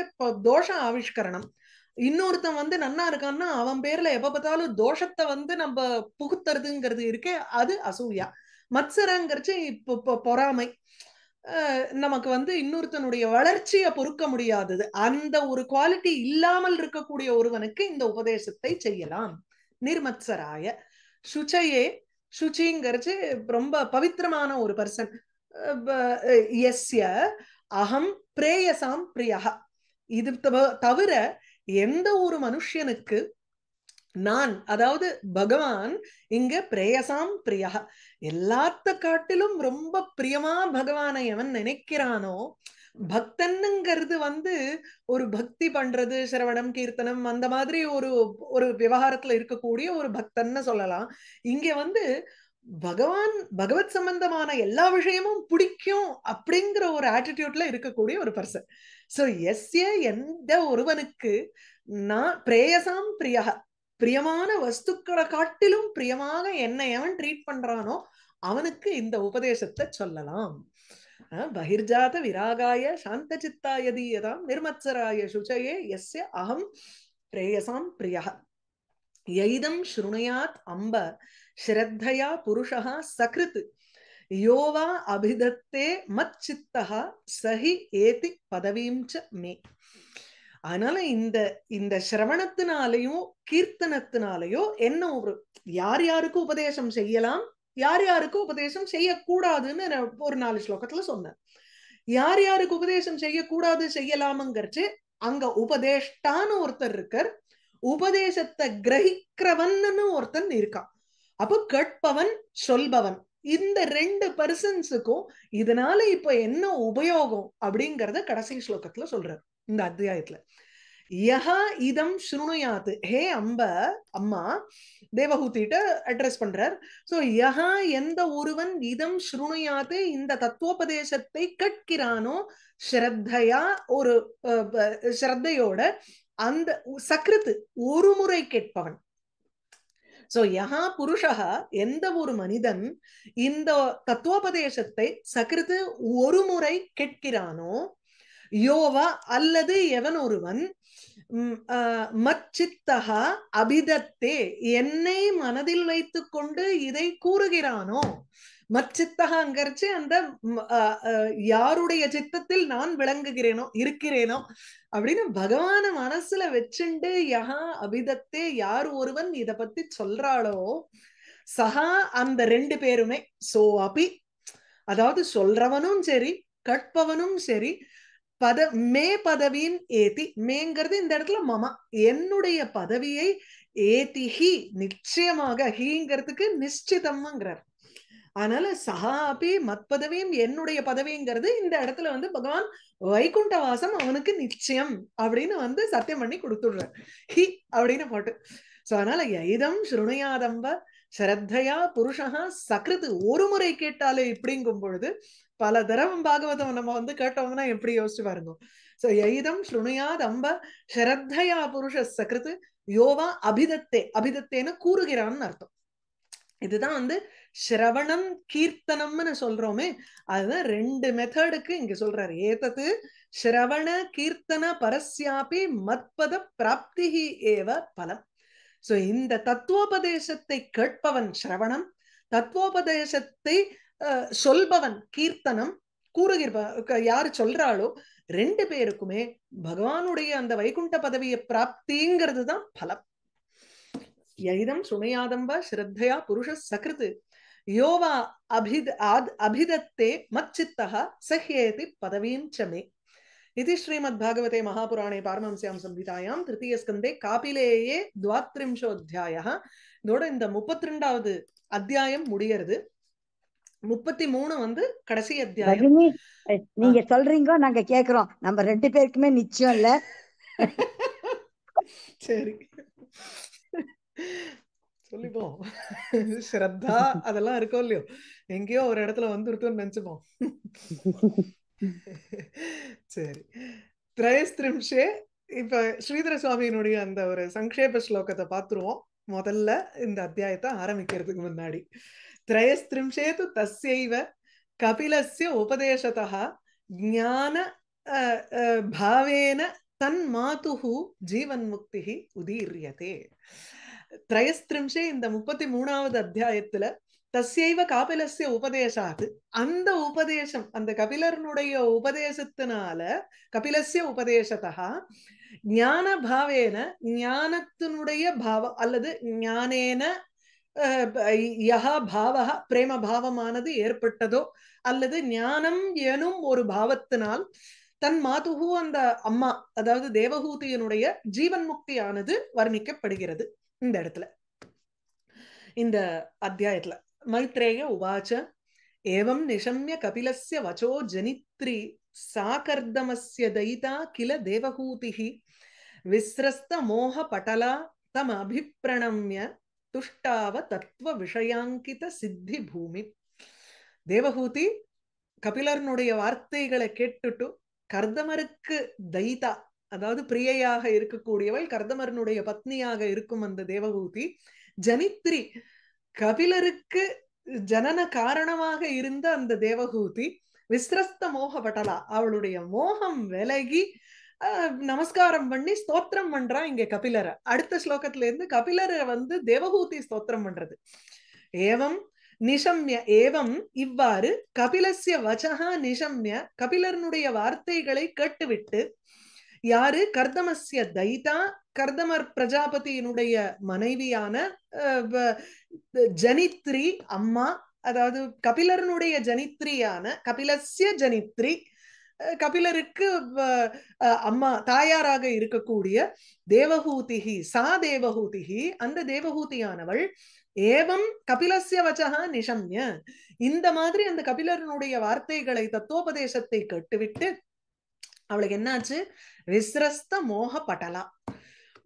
தோஷ ஆவிஷ்கரணம், இன்னொருத்தன் வந்து நன்னா இருக்கான்னா அவன் பேர்ல எப்ப பார்த்தாலும் தோஷத்தை வந்து நம்ம புகுத்துறதுங்கிறது இருக்கு, அது அசூயா. மத்சரங்கிறச்சு இப்போ பொறாமை, நமக்கு வந்து இன்னொருத்தனுடைய வளர்ச்சியை பொறுக்க முடியாதது, அந்த ஒரு குவாலிட்டி இல்லாமல் இருக்கக்கூடிய ஒருவனுக்கு இந்த உபதேசத்தை செய்யலாம். நிர்மத்சராய சுச்சையே, சுச்சிங்கிறச்சு ரொம்ப பவித்திரமான ஒரு பர்சன். எஸ்ய அகம் பிரேயசாம் பிரியா, இது தவிர எந்த ஒரு மனுஷனுக்கு நான், அதாவது பகவான் இங்க பிரேயசாம் பிரியா, எல்லாத்த காட்டிலும் ரொம்ப பிரியமா பகவானை எவன் நினைக்கிறானோ, பக்தன்னுங்கிறது வந்து ஒரு பக்தி பண்றது, சிரவணம் கீர்த்தனம் அந்த மாதிரி ஒரு ஒரு விவகாரத்துல இருக்கக்கூடிய ஒரு பக்தன்னு சொல்லலாம். இங்க வந்து பகவான் பகவத் சம்பந்தமான எல்லா விஷயமும் பிடிக்கும் அப்படிங்கிற ஒரு ஆட்டிடியூட்ல இருக்கக்கூடிய ஒரு பர்சன். சோ எஸ்ய எந்த ஒருவனுக்கு நான் பிரேயசாம் பிரியா, பிரியமான வஸ்துக்களை காட்டிலும் பிரியமாக என்னை எவன் ட்ரீட் பண்றானோ அவனுக்கு இந்த உபதேசத்தை சொல்லலாம். பகிர்ஜாத விராகாய சாந்த சித்தாய தீயதாம் நிர்மத்சராய சுச்சயே யஸ்ய அகம் பிரேயசாம் பிரியா. யைதம் ஸ்ருணுயாத் அம்ப ஸ்ரத்தயா புருஷः சக்ருத் யோவா அபிதத்தே மச்சித்தஹ சஹி ஏதி பதவீம் ச மே. அதனால இந்த இந்த சிரவணத்தினாலையும் கீர்த்தனத்தினாலையோ என்ன ஒரு யார் யாருக்கு உபதேசம் செய்யலாம், யார் யாருக்கு உபதேசம் செய்யக்கூடாதுன்னு ஒரு 4 ஸ்லோகத்துல சொன்னேன். யார் யாருக்கு உபதேசம் செய்யக்கூடாது செய்யலாமுங்கிறச்சு அங்க உபதேஷ்டான்னு ஒருத்தர் இருக்கார், உபதேசத்தை கிரகிக்கிறவன்னு ஒருத்தன் இருக்கான். அப்போ கேட்பவன் சொல்பவன், இந்த ரெண்டு பர்சன்ஸுக்கும் இதனால இப்ப என்ன உபயோகம் அப்படிங்கறத கடைசி ஸ்லோகத்துல சொல்றார் இந்த அத்தியாயத்துல. யஹா இதம் ஸ்ருணுயாத், ஹே அம்மா தேவஹூதிட்ட அட்ரஸ் பண்றார். சோ யஹா எந்த ஒருவன் இதம் ஸ்ருணுயாத் இந்த தத்துவோபதேசத்தை கேட்கிறானோ, ஸ்ரத்தையா ஒரு ஸ்ரத்தையோட, அந்த சக்ருத் ஒரு முறை கேட்பவன். சோ யஹா புருஷா எந்த ஒரு மனிதன் இந்த தத்துவோபதேசத்தை சக்ருத் ஒரு முறை கேட்கிறானோ, யோவா அல்லது எவன் ஒருவன் மச்சித்தஹா அபிதத்தே என்னை மனதில் வைத்துக் கொண்டு இதை கூறுகிறானோ, மச்சித்தகாங்கிறச்சு அந்த யாருடைய சித்தத்தில் நான் விளங்குகிறேனோ இருக்கிறேனோ அப்படின்னு பகவான மனசுல வச்சுண்டு யஹா அபிதத்தே யார் ஒருவன் இத பத்தி சொல்றாளோ, சஹா அந்த ரெண்டு பேருமே, சோ அபி அதாவது சொல்றவனும் சரி கற்பவனும் சரி, மே பதவியின் ஏதி, மேங்கிறது இந்த இடத்துல மமா என்னுடைய பதவியை, ஏதி ஹி நிச்சயமாக, ஹிங்கிறதுக்கு நிச்சிதம்ங்கிறார். அதனால சஹாபி மத் பதவியும் என்னுடைய பதவிங்கிறது இந்த இடத்துல வந்து பகவான் வைகுண்டவாசம் அவனுக்கு நிச்சயம் அப்படின்னு சத்தியம் பண்ணி கொடுத்துடுறார், ஹி அப்படின்னு போட்டு. சோ அதனால இதம் ஸ்ருணுயாதம்ப ஸ்ரத்தையா புருஷா சக்ருத் ஒரு முறை கேட்டாலே இப்படிங்கும் பொழுது பல தரம் பாகவதம் நம்ம கேட்டோம்னா எப்படி யோசிச்சு பாருங்க. சோ இதம் ஸ்ருணுயாத் அம்ப ஸ்ரத்தையா புருஷ சக்ருத் யோவா அபிதத்தே, அபிதத்தேன்னு கூறுகிறான்னு அர்த்தம். இதுதான் ஸ்ரவணம் கீர்த்தனம்னு சொல்றோமே, அதுதான் ரெண்டு மெத்தடுக்கு இங்க சொல்றாரு. ஏதது ஸ்ரவண கீர்த்தன பரஸ்யாபி மத்பத பிராப்தி ஏவ பலம். சோ இந்த தத்துவோபதேசத்தை கேட்பவன் ஸ்ரவணம், தத்துவோபதேசத்தை சொல்பவன் கீர்த்தனம், கூறுகிற யாரு சொல்றாளோ ரெண்டு பேருக்குமே பகவானுடைய அந்த வைகுண்ட பதவியை பிராப்திங்கிறது தான் பலம். யைதம் சுமயாதம்ப ஸ்ரத்தையா புருஷ சக்ருத் யோவா அபிதத்தே மச்சித்தஹ சஹ்யேதி பதவீம் சமே. இது ஸ்ரீமத் பாகவதே மகாபுராணே பாரமஹம்ஸ்யாம் சம்ஹிதாயாம் திருத்தீய ஸ்கந்தே காபிலேயே 32 இதோட இந்த 32வது அத்தியாயம் முடியறது. 33 கடைசி அத்தியாயம். நீங்க சொல்றீங்க, நாங்க கேக்குறோம். நம்ம ரெண்டு பேருக்குமே நிச்சயம் இல்ல. சரி சொல்லிப்போம். ஸ்ரத்தா அதெல்லாம் இருக்கோ இல்லையோ, எங்கேயோ ஒரு இடத்துல வந்துருத்தோம்னு நினைச்சுப்போம். சரி, திரயஸ்திரிம்ஷே இப்ப ஸ்ரீதர சுவாமியினுடைய அந்த ஒரு சங்கேப ஸ்லோகத்தை பார்த்துருவோம் முதல்ல இந்த அத்தியாயத்தை ஆரம்பிக்கிறதுக்கு முன்னாடி. திரயஸ்திரிம்ஷேது தஸ்யைவ கபிலஸ்ய உபதேசதா ஞான பாவேன தன் மாதுஹு ஜீவன் முக்திஹி உதீரியதே. திரயஸ்திரிம்ஷே இந்த 33வது அத்தியாயத்துல தஸ்யைவ காபிலஸ்ய உபதேசாது, அந்த உபதேசம் அந்த கபிலர்னுடைய உபதேசத்தினால, கபிலஸ்ய உபதேசதா ஞான பாவேன ஞானத்தினுடைய பாவம் அல்லது ஞானேன யஹா பாவஹ பிரேம பாவமானது ஏற்பட்டதோ அல்லது ஞானம் எனும் ஒரு பாவத்தினால் தன் மாதுகு அந்த அம்மா அதாவது தேவஹூதியினுடைய ஜீவன் முக்தியானது வர்ணிக்கப்படுகிறது இந்த இடத்துல இந்த அத்தியாயத்துல. மைத்ரேய உவாச்ச ஏவம் நிஷம்ய கபிலஸ்ய வச்சோ ஜனித்ரி சாகர்தமஸ்ய தைதா கில தேவஹூதிஹி விஸ்ரஸ்த மோக படலா தம் அபிப்ரணம்ய துஷ்டாவ தத்துவ விஷயாங்கித சித்தி பூமி. தேவஹூதி கபிலர்னுடைய வார்த்தைகளை கேட்டுட்டு கர்தமருக்கு தைதா அதாவது பிரியையாக இருக்கக்கூடியவள், கர்தமரனுடைய பத்னியாக இருக்கும் அந்த தேவஹூதி ஜனித்ரி கபிலருக்கு ஜனன காரணமாக இருந்த அந்த தேவஹூதி விஸ்ரஸ்த மோக பட்டலா அவளுடைய மோகம் விலகி நமஸ்காரம் பண்ணி ஸ்தோத்திரம் பண்றா இங்க கபிலரை. அடுத்த ஸ்லோகத்துல இருந்து கபிலரை தேவஹூதி ஸ்தோத்திரம் பண்றது. ஏவம் நிஷம்ய, ஏவம் இவ்வாறு கபிலஸ்ய வச்சகா நிஷம்ய கபிலர்னுடைய வார்த்தைகளை கேட்டுவிட்டு, யாரு கர்தமஸ்ய தைதா கர்தமர் பிரஜாபதியினுடைய மனைவியான ஜனித்ரி அம்மா, அதாவது கபிலர்னுடைய ஜனித்ரியான கபிலஸ்ய ஜனித்ரி கபிலருக்கு அம்மா தாயாராக இருக்கக்கூடிய தேவஹூதிஹி சா தேவஹூதிஹி அந்த தேவஹூதியானவள் ஏவம் கபிலஸ்ய வச்சகா நிஷம்ய இந்த மாதிரி அந்த கபிலரனுடைய வார்த்தைகளை தத்துவோபதேசத்தை கேட்டுவிட்டு அவளுக்கு என்னாச்சு விஸ்ரஸ்த மோக பட்டலா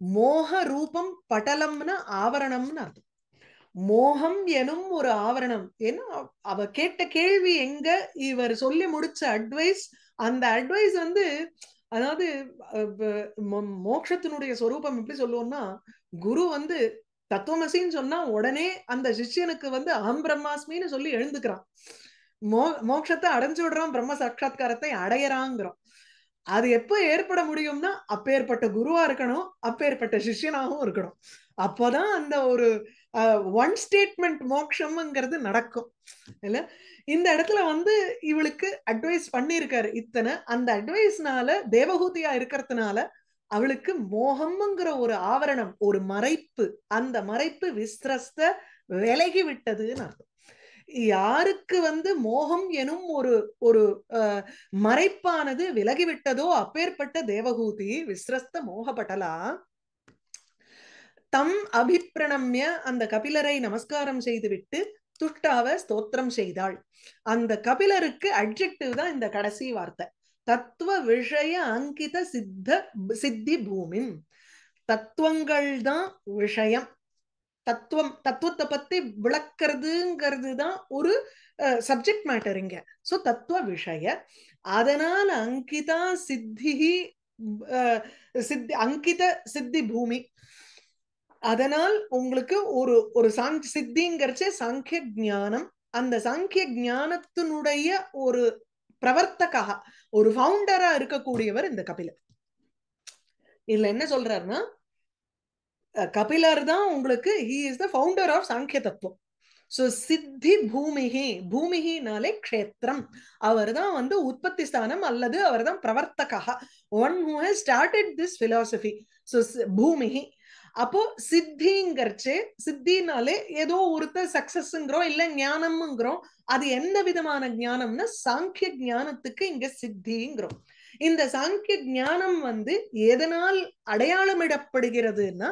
மோக ரூபம் பட்டலம்னு ஆவரணம்னு அர்த்தம் மோகம் எனும் ஒரு ஆவரணம் ஏன்னா அவ கேட்ட கேள்வி எங்க இவர் சொல்லி முடிச்ச அட்வைஸ் அந்த அட்வைஸ் வந்து அதாவது மோட்சத்தினுடைய சொரூபம் எப்படி சொல்லுவோம்னா குரு வந்து தத்துவமசின்னு சொன்னா உடனே அந்த சிஷ்யனுக்கு வந்து அகம் பிரம்மாஸ்மின்னு சொல்லி எழுந்துக்கிறான் மோட்சத்தை அடைஞ்சு விடுறான் பிரம்ம சாட்சா்காரத்தை அடையறாங்கிறோம் அது எப்ப ஏற்பட முடியும்னா அப்பேற்பட்ட குருவா இருக்கணும் அப்பேற்பட்ட சிஷ்யனாகவும் இருக்கணும் அப்போதான் அந்த ஒரு ஒன் ஸ்டேட்மெண்ட் மோட்சம்ங்கிறது நடக்கும் இல்ல இந்த இடத்துல வந்து இவளுக்கு அட்வைஸ் பண்ணியிருக்காரு இத்தனை அந்த அட்வைஸ்னால தேவஹூதியா இருக்கிறதுனால அவளுக்கு மோகம்ங்கிற ஒரு ஆவரணம் ஒரு மறைப்பு அந்த மறைப்பு விஸ்ரஸ்த விலகி விட்டதுன்னு அர்த்தம் யாருக்கு வந்து மோகம் எனும் ஒரு ஒரு மறைப்பானது விலகிவிட்டதோ அப்பேற்பட்ட தேவஹூதி விஸ்ரஸ்த மோகப்பட்டலா தம் அபிப்பிரணம்ய அந்த கபிலரை நமஸ்காரம் செய்துவிட்டு துஷ்டாவ ஸ்தோத்திரம் செய்தாள் அந்த கபிலருக்கு அட்ஜெக்டிவ் தான் இந்த கடைசி வார்த்தை தத்துவ விஷய அங்கித சித்தி பூமின் தத்துவங்கள் தான் விஷயம் தத்துவத்தை பத்தி விளக்குறதுங்கிறது தான் ஒரு சப்ஜெக்ட் மேட்டர் இங்க சோ தத்துவ விஷய அதனால அங்கிதா சித்தி அங்கித சித்தி பூமி அதனால் உங்களுக்கு ஒரு ஒரு சித்திங்கிறச்சே சாங்கிய ஞானம் அந்த சாங்கிய ஞானத்தினுடைய ஒரு பிரவர்த்தகா ஒரு ஃபவுண்டரா இருக்கக்கூடியவர் இந்த கபிலர் இதுல என்ன சொல்றாருன்னா கபிலர் தான் உங்களுக்கு he is the founder of சாங்கிய தத்துவம் சோ சித்தி பூமிஹி பூமிஹினாலே க்ஷேத்திரம் அவர் தான் வந்து உற்பத்தி ஸ்தானம் அல்லது அவர் தான் பிரவர்த்தகா one who has started this philosophy so பூமிஹி அப்போ சித்திங்கிறச்சே சித்தினாலே ஏதோ ஒருத்தர் சக்சஸ்ங்கிறோம் இல்ல ஞானம்ங்கிறோம் அது எந்த விதமான ஞானம்னா சாங்கிய ஞானத்துக்கு இங்க சித்திங்கிறோம் இந்த சாங்கிய ஞானம் வந்து எதனால் அடையாளமிடப்படுகிறதுன்னா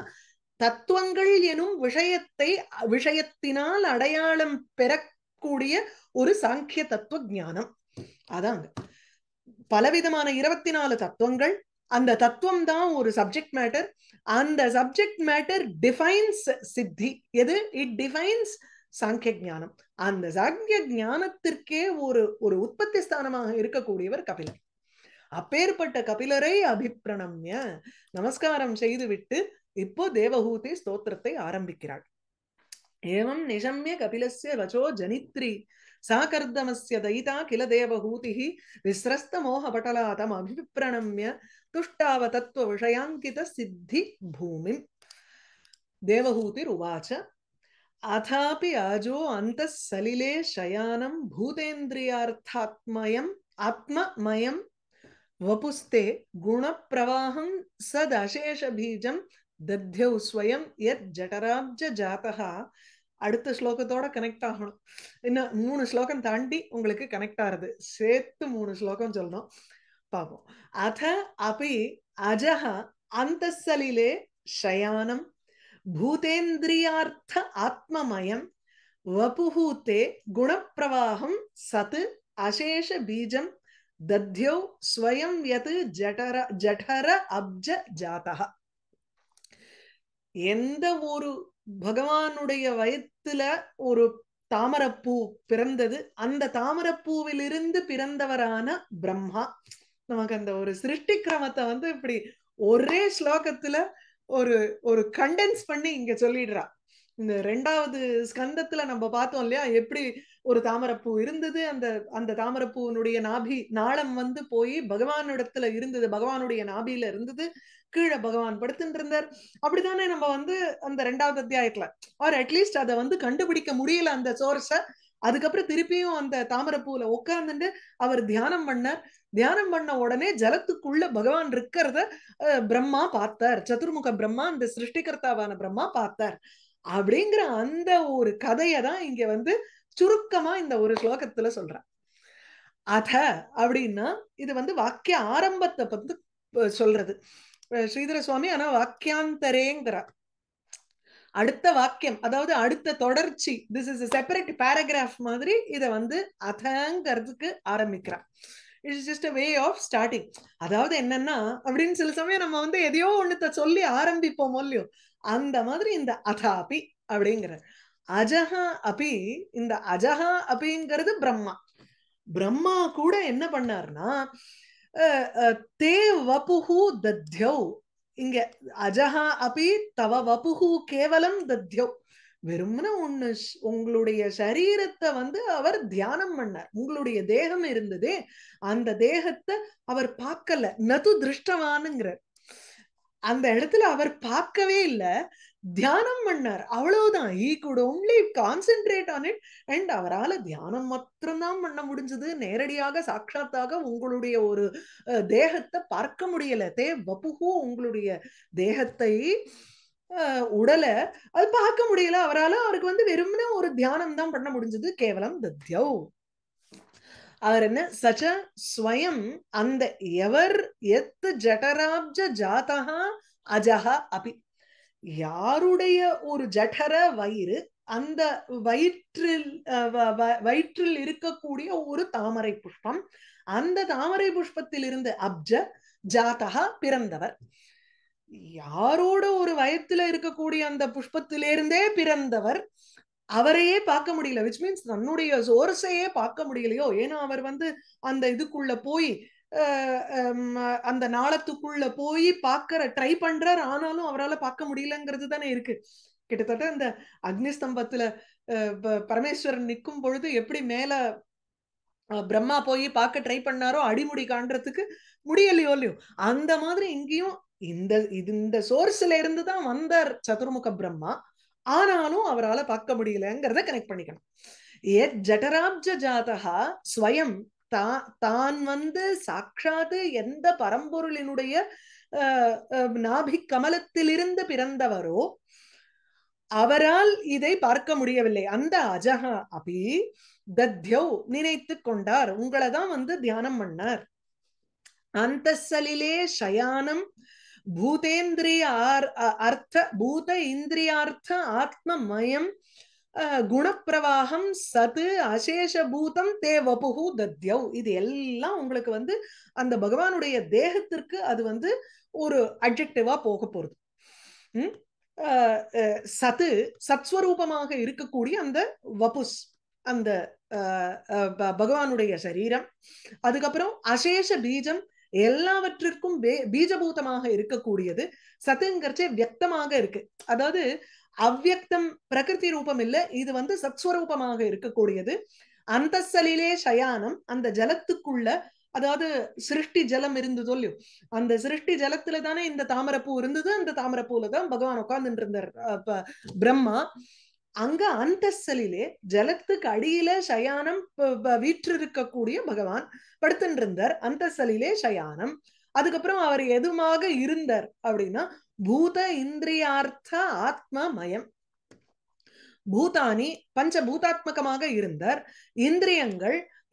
தத்துவங்கள் எனும் விஷயத்தினால் அடையாளம் பெறக்கூடிய ஒரு சாங்கிய தத்துவ ஞானம் அதாங்க பலவிதமான 24 தத்துவங்கள் அந்த தத்துவம் தான் ஒரு சப்ஜெக்ட் மேட்டர் அந்த சப்ஜெக்ட் மேட்டர் டிஃபைன்ஸ் சித்தி எது இட் டிஃபைன்ஸ் சாங்கிய ஞானம் அந்த சாங்கிய ஞானத்திற்கே ஒரு ஒரு உற்பத்தி ஸ்தானமாக இருக்கக்கூடியவர் கபிலர் அப்பேற்பட்ட கபிலரை அபிப்பிரணம்ய நமஸ்காரம் செய்துவிட்டு இப்போ தேவஹூதி ஸ்தோத்திரத்தை ஆரம்பிக்கிறாள் ஏவம் நிஷம்ய கபிலஸ்ய வச்சோ ஜனித்ரி சாகர்தமஸ்ய தைதா கில தேவஹூதிஹி விஸ்ரஸ்த மோகபட்டலா தம் அபிப்பிரணம்ய துஷ்டாவ தத்துவ விஷயாங்கித சித்தி பூமிம் தேவஹூதிர் உவாச்ச அதாபி அஜோ அந்தः சலிலே சயானம் பூதேந்திரியார்த்தாத்மயம் ஆத்மமயம் வபுஸ்தே குணப்பிரவாஹம் சதசேஷ பீஜம் தத்யௌ ஸ்வயம் யத் ஜடராப்ஜ ஜாதஹா அடுத்த ஸ்லோகத்தோட கனெக்ட் ஆகணும் இன்னும் 3 ஸ்லோகம் தாண்டி உங்களுக்கு கனெக்ட் ஆகுது சேர்த்து 3 ஸ்லோகம் சொல்லணும் பாப்போம் அத அபி அஜஹ அந்தசலிலே ஷயானம் பூதேந்திரியார்த்த ஆத்மமயம் வபுஹூதே குணப்பிரவாஹம் சத் அசேஷ பீஜம் தத்யௌ ஸ்வயம் யத் ஜடர அப்ஜ ஜாதஹ எந்த ஒரு பகவானுடைய வயத்துல ஒரு தாமரப்பூ பிறந்தது அந்த தாமரப்பூவிலிருந்து பிறந்தவரான பிரம்மா நமக்கு அந்த ஒரு சிருஷ்டி கிரமத்தை வந்து இப்படி ஒரே ஸ்லோகத்துல ஒரு ஒரு கண்டென்ஸ் பண்ணி இங்க சொல்லிடுறா இந்த 2வது ஸ்கந்தத்துல நம்ம பார்த்தோம் இல்லையா எப்படி ஒரு தாமரப்பூ இருந்தது அந்த அந்த தாமரப்பூனுடைய நாளம் வந்து போய் பகவானிடத்துல இருந்தது பகவானுடைய நாபியில இருந்தது கீழே பகவான் படுத்துட்டு இருந்தார் அப்படித்தானே நம்ம வந்து அந்த 2வது அத்தியாயத்துல ஆர் அட்லீஸ்ட் அதை வந்து கண்டுபிடிக்க முடியல அந்த சோர்ஸ அதுக்கப்புறம் திருப்பியும் அந்த தாமரப்பூல உட்கார்ந்துட்டு அவர் தியானம் பண்ண உடனே ஜலத்துக்குள்ள பகவான் இருக்கிறத பிரம்மா பார்த்தார் சதுர்முக பிரம்மா அந்த சிருஷ்டிகர்த்தாவான பிரம்மா பார்த்தார் அப்படிங்கிற அந்த ஒரு கதையை தான் இங்க வந்து சுருக்கமா இந்த ஒரு ஸ்லோகத்துல சொல்றார் அத அப்படின்னா இது வந்து வாக்கிய ஆரம்பத்தை பத்தி சொல்றது ஸ்ரீதர சுவாமி. ஆனா வாக்கியாந்தரேங்கிறார். அடுத்த வாக்கியம், அதாவது அடுத்த தொடர்ச்சி, திஸ் இஸ் செப்பரேட் பேராகிராஃப் மாதிரி இதை வந்து அதங்கிறதுக்கு ஆரம்பிக்கிறார். It's just a way of starting. அதாவது என்னன்னா அப்படின்னு சில சமயம் நம்ம வந்து எதையோ ஒண்ணுத்த சொல்லி ஆரம்பிப்போம் இல்லையோ, அந்த மாதிரி இந்த அதாபி அப்படிங்கிற அஜஹா அபி. இந்த அஜஹா அபிங்கிறது பிரம்மா. பிரம்மா கூட என்ன பண்ணார்னா தே வபுஹு தத்யௌ. இங்க அஜஹா அபி தவ வபுஹு கேவலம் தத்யௌ. வெறும்னா ஒண்ணு உங்களுடைய சரீரத்தை வந்து அவர் தியானம் பண்ணார். உங்களுடைய தேகம் இருந்ததே, அந்த தேகத்தை அவர் பார்க்கல. நது திருஷ்டவானுங்கிறார். அந்த இடத்துல அவர் பார்க்கவே இல்லை, தியானம் பண்ணார், அவ்வளவுதான். he could only concentrate on it and அவரால் தியானம் மாத்திரம்தான் பண்ண முடிஞ்சது. நேரடியாக சாட்சாத்தாக உங்களுடைய ஒரு தேகத்தை பார்க்க முடியல. தே வபுகு, உங்களுடைய தேகத்தை உடலை அது பார்க்க முடியல அவரால். அவருக்கு வந்து வெறும்னா ஒரு தியானம் தான் பண்ண முடிஞ்சது. கேவலம் தத்யௌ. அவர் என்ன சச்ச ஸ்வயம், அந்த எவர் எத் ஜடராப்ஜ ஜாதா அஜஹா அபி. யாருடைய ஒரு ஜடர வயிறு, அந்த வயிற்றில் இருக்கக்கூடிய ஒரு தாமரை புஷ்பம், அந்த தாமரை புஷ்பத்தில் இருந்து அப்ஜ ஜாதா பிறந்தவர். யாரோட ஒரு வயத்துல இருக்கக்கூடிய அந்த புஷ்பத்திலிருந்தே பிறந்தவர், அவரையே பார்க்க முடியல. விச் மீன்ஸ் தன்னுடைய சோர்ஸையே பார்க்க முடியலையோ. ஏன்னா அவர் வந்து அந்த இதுக்குள்ள போய் அந்த நாளத்துக்குள்ள போய் பார்க்கற ட்ரை பண்றார், ஆனாலும் அவரால் பார்க்க முடியலங்கிறது தானே இருக்கு. கிட்டத்தட்ட இந்த அக்னிஸ்தம்பத்துல பரமேஸ்வரன் நிற்கும் பொழுது எப்படி மேல பிரம்மா போய் பார்க்க ட்ரை பண்ணாரோ அடிமுடி காண்றதுக்கு முடியலையோ இல்லையோ, அந்த மாதிரி இங்கேயும் இந்த சோர்ஸ்ல இருந்து தான் வந்தார் சதுர்முக பிரம்மா, ஆனாலும் அவரால் பார்க்க முடியலங்கிறத கனெக்ட் பண்ணிக்கணும். ஏ ஜடராப்ஜ ஜாதகா ஸ்வயம், தான் வந்து சாட்சாத்து எந்த பரம்பொருளினுடைய நாபி கமலத்திலிருந்து பிறந்தவரோ அவரால் இதை பார்க்க முடியவில்லை. அந்த அஜஹா அபி தத்யௌ, நினைத்து கொண்டார், உங்களை தான் வந்து தியானம் பண்ணார். அந்த சலிலே சயானம் பூதேந்திரிய அர்த்த பூத இந்திரியார்த்த ஆத்மமயம் குணப்பிரவாகம் சது அசேஷபூதம் தே வபுகு தத்யௌ. இது எல்லாம் உங்களுக்கு வந்து அந்த பகவானுடைய தேகத்திற்கு அது வந்து ஒரு அட்ஜெக்டிவா போக போறது. சத்து சத்ஸ்வரூபமாக இருக்கக்கூடிய அந்த வபுஸ், அந்த பகவானுடைய சரீரம். அதுக்கப்புறம் அசேஷ பீஜம், எல்லாவற்றிற்கும் பீஜபூதமாக இருக்கக்கூடியது. சத்துங்கிறச்சே வியக்தமாக இருக்கு, அதாவது அவ்வியக்தம் பிரகிருதி ரூபம் இல்ல, இது வந்து சத்ஸ்வரூபமாக இருக்கக்கூடியது. அந்த சலிலே சயானம், அந்த ஜலத்துக்குள்ள, அதாவது சிருஷ்டி ஜலம் இருந்ததோ இல்லையோ, அந்த சிருஷ்டி ஜலத்துல தானே இந்த தாமரப்பூ இருந்தது. அந்த தாமரப்பூல தான் பகவான் உட்கார்ந்துட்டு இருந்தார் பிரம்மா. அங்க அந்த சலிலே ஜலத்துக்கு அடியில சயானம் வீற்றிருக்கக்கூடிய பகவான் படுத்துட்டு இருந்தார். அந்த சலிலே சயானம். அதுக்கப்புறம் அவர் எதுமாக இருந்தார் அப்படின்னா பூத இந்திரியார்த்த ஆத்மமயம். பூதானி பஞ்சபூதாத்மகமாக இருந்தார்.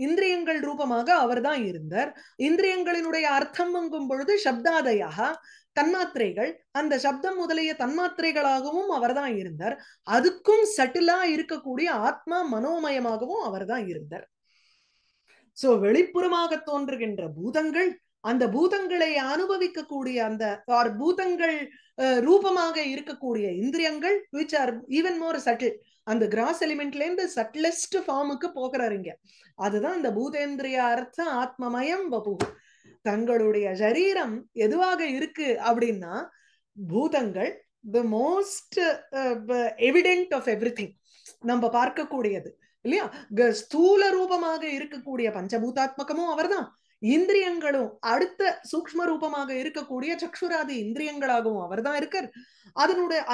இந்திரியங்கள் ரூபமாக அவர் தான் இருந்தார். இந்திரியங்களினுடைய அர்த்தம் எங்கும் பொழுது சப்தாதயாக தன்மாத்திரைகள், அந்த சப்தம் முதலிய தன்மாத்திரைகளாகவும் அவர் தான் இருந்தார். அதுக்கும் சட்டிலா இருக்கக்கூடிய ஆத்மா மனோமயமாகவும் அவர் தான் இருந்தார். சோ வெளிப்புறமாக தோன்றுகின்ற பூதங்கள், அந்த பூதங்களை அனுபவிக்கக்கூடிய அந்த பூதங்கள் ரூபமாக இருக்கக்கூடிய இந்திரியங்கள் which are even more subtle, அந்த கிராஸ் எலிமெண்ட்ல இருந்து சட்டிலஸ்ட் ஃபார்முக்கு போகிறாருங்க. அதுதான் இந்த பூதேந்திரிய அர்த்த ஆத்மமயம் வபு. தங்களுடைய சரீரம் எதுவாக இருக்கு அப்படின்னா பூதங்கள் the most evident of everything, நம்ம பார்க்கக்கூடியது இல்லையா. ஸ்தூல ரூபமாக இருக்கக்கூடிய பஞ்சபூதாத்மகமும் அவர்தான். இந்திரியங்களும் அடுத்த சூக்ஷ்ம ரூபமாக இருக்கக்கூடிய சக்ஷுராதி இந்திரியங்களாகவும் அவர்தான் இருக்கார்.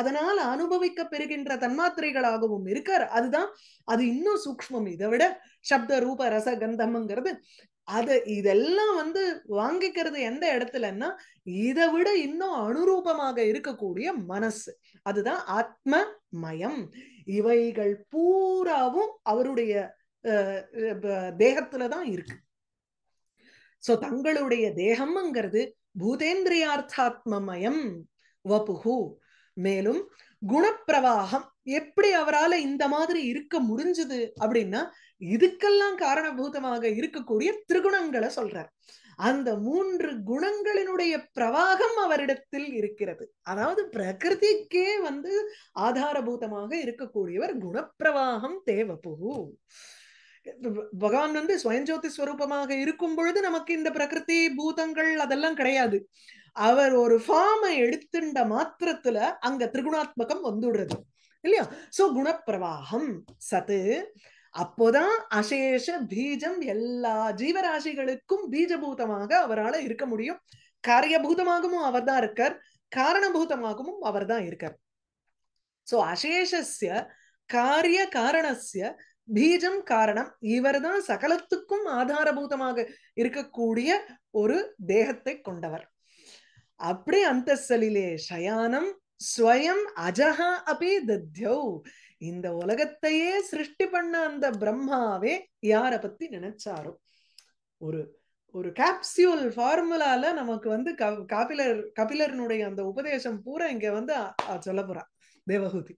அதனால் அனுபவிக்க பெறுகின்ற தன்மாத்திரைகளாகவும் இருக்கார். அதுதான் அது இன்னும் சூக்ஷ்மம், இதை விட சப்த ரூப ரச கந்தம்ங்கிறது. இதெல்லாம் வந்து வாங்கிக்கிறது எந்த இடத்துலன்னா இதை விட இன்னும் அனுரூபமாக இருக்கக்கூடிய மனசு, அதுதான் ஆத்மமயம். இவைகள் பூராவும் அவருடைய தேகத்துலதான் இருக்கு. சோ தங்களுடைய தேகம்ங்கிறது பூதேந்திரியார்த்தாத்மமயம் வபுகு. மேலும் குணப்பிரவாகம் எப்படி அவரால் இந்த மாதிரி இருக்க முடிஞ்சது அப்படின்னா இதுக்கெல்லாம் காரணபூதமாக இருக்கக்கூடிய திரிகுணங்களை சொல்றார். அந்த 3 குணங்களினுடைய பிரவாகம் அவரிடத்தில் இருக்கிறது. அதாவது பிரகிருதிக்கே ஆதாரபூதமாக இருக்கக்கூடியவர் குணப்பிரவாகம் தேவபுகு. பகவான் ஸ்வயஞ்சோதி ஸ்வரூபமாக இருக்கும் பொழுது நமக்கு இந்த பிரகிருதி பூதங்கள் அதெல்லாம் கிடையாது. அவர் ஒரு ஃபார்மை எடுத்துட்ட மாத்திரத்துல அங்க திரிகுணாத்மகம் வந்துடுறது இல்லையா? சோ குணப்பிரவாகம் சத்து. அப்போதான் அசேஷ பீஜம் எல்லா ஜீவராசிகளுக்கும் பீஜபூதமாக அவரால் இருக்க முடியும். காரியபூதமாகவும் அவர் தான் இருக்கார், காரணபூதமாகவும் அவர் தான் இருக்கார். சோ அசேஷஸ்ய காரிய காரணஸ்ய பீஜம் காரணம். இவர் தான் சகலத்துக்கும் ஆதாரபூதமாக இருக்கக்கூடிய ஒரு தேகத்தை கொண்டவர். அப்படி அந்த சலிலே சயானம் ஸ்வயம் அஜஹா அபி தத்யௌ. இந்த உலகத்தையே சிருஷ்டி பண்ண அந்த பிரம்மாவே யார பத்தி நினைச்சாரோ, ஒரு ஒரு கேப்சியூல் ஃபார்முலால நமக்கு கபிலர்னுடைய அந்த உபதேசம் பூரா இங்க சொல்ல போறா தேவஹூதி.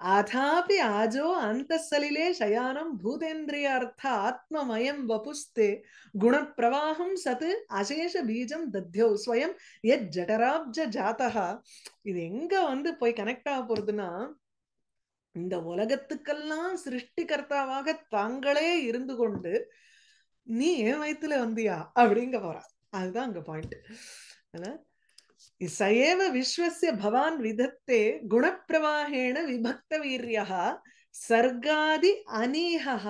ஆதாபி ஆஜோ அந்த சலிலே சயானம் பூதேந்திரியார்த்த ஆத்மமயம் வபுஸ்தே குணப்பிரவாகம் சத்து அசேஷ பீஜம் தத்யௌ ஸ்வயம் யத் ஜடராப்ஜ ஜாதஹா. இது எங்க போய் கனெக்ட் ஆக போறதுன்னா, இந்த உலகத்துக்கெல்லாம் சிருஷ்டிகர்த்தாவாக தாங்களே இருந்து கொண்டு நீ என் வயித்துல வந்தியா அப்படிங்க போறா. அதுதான் அங்க பாயிண்ட். சயேவ விஸ்வஸ்ய பவான் விதத்தே குணப்பிரவாகேண விபக்த வீரியः சர்காதி அனீஹः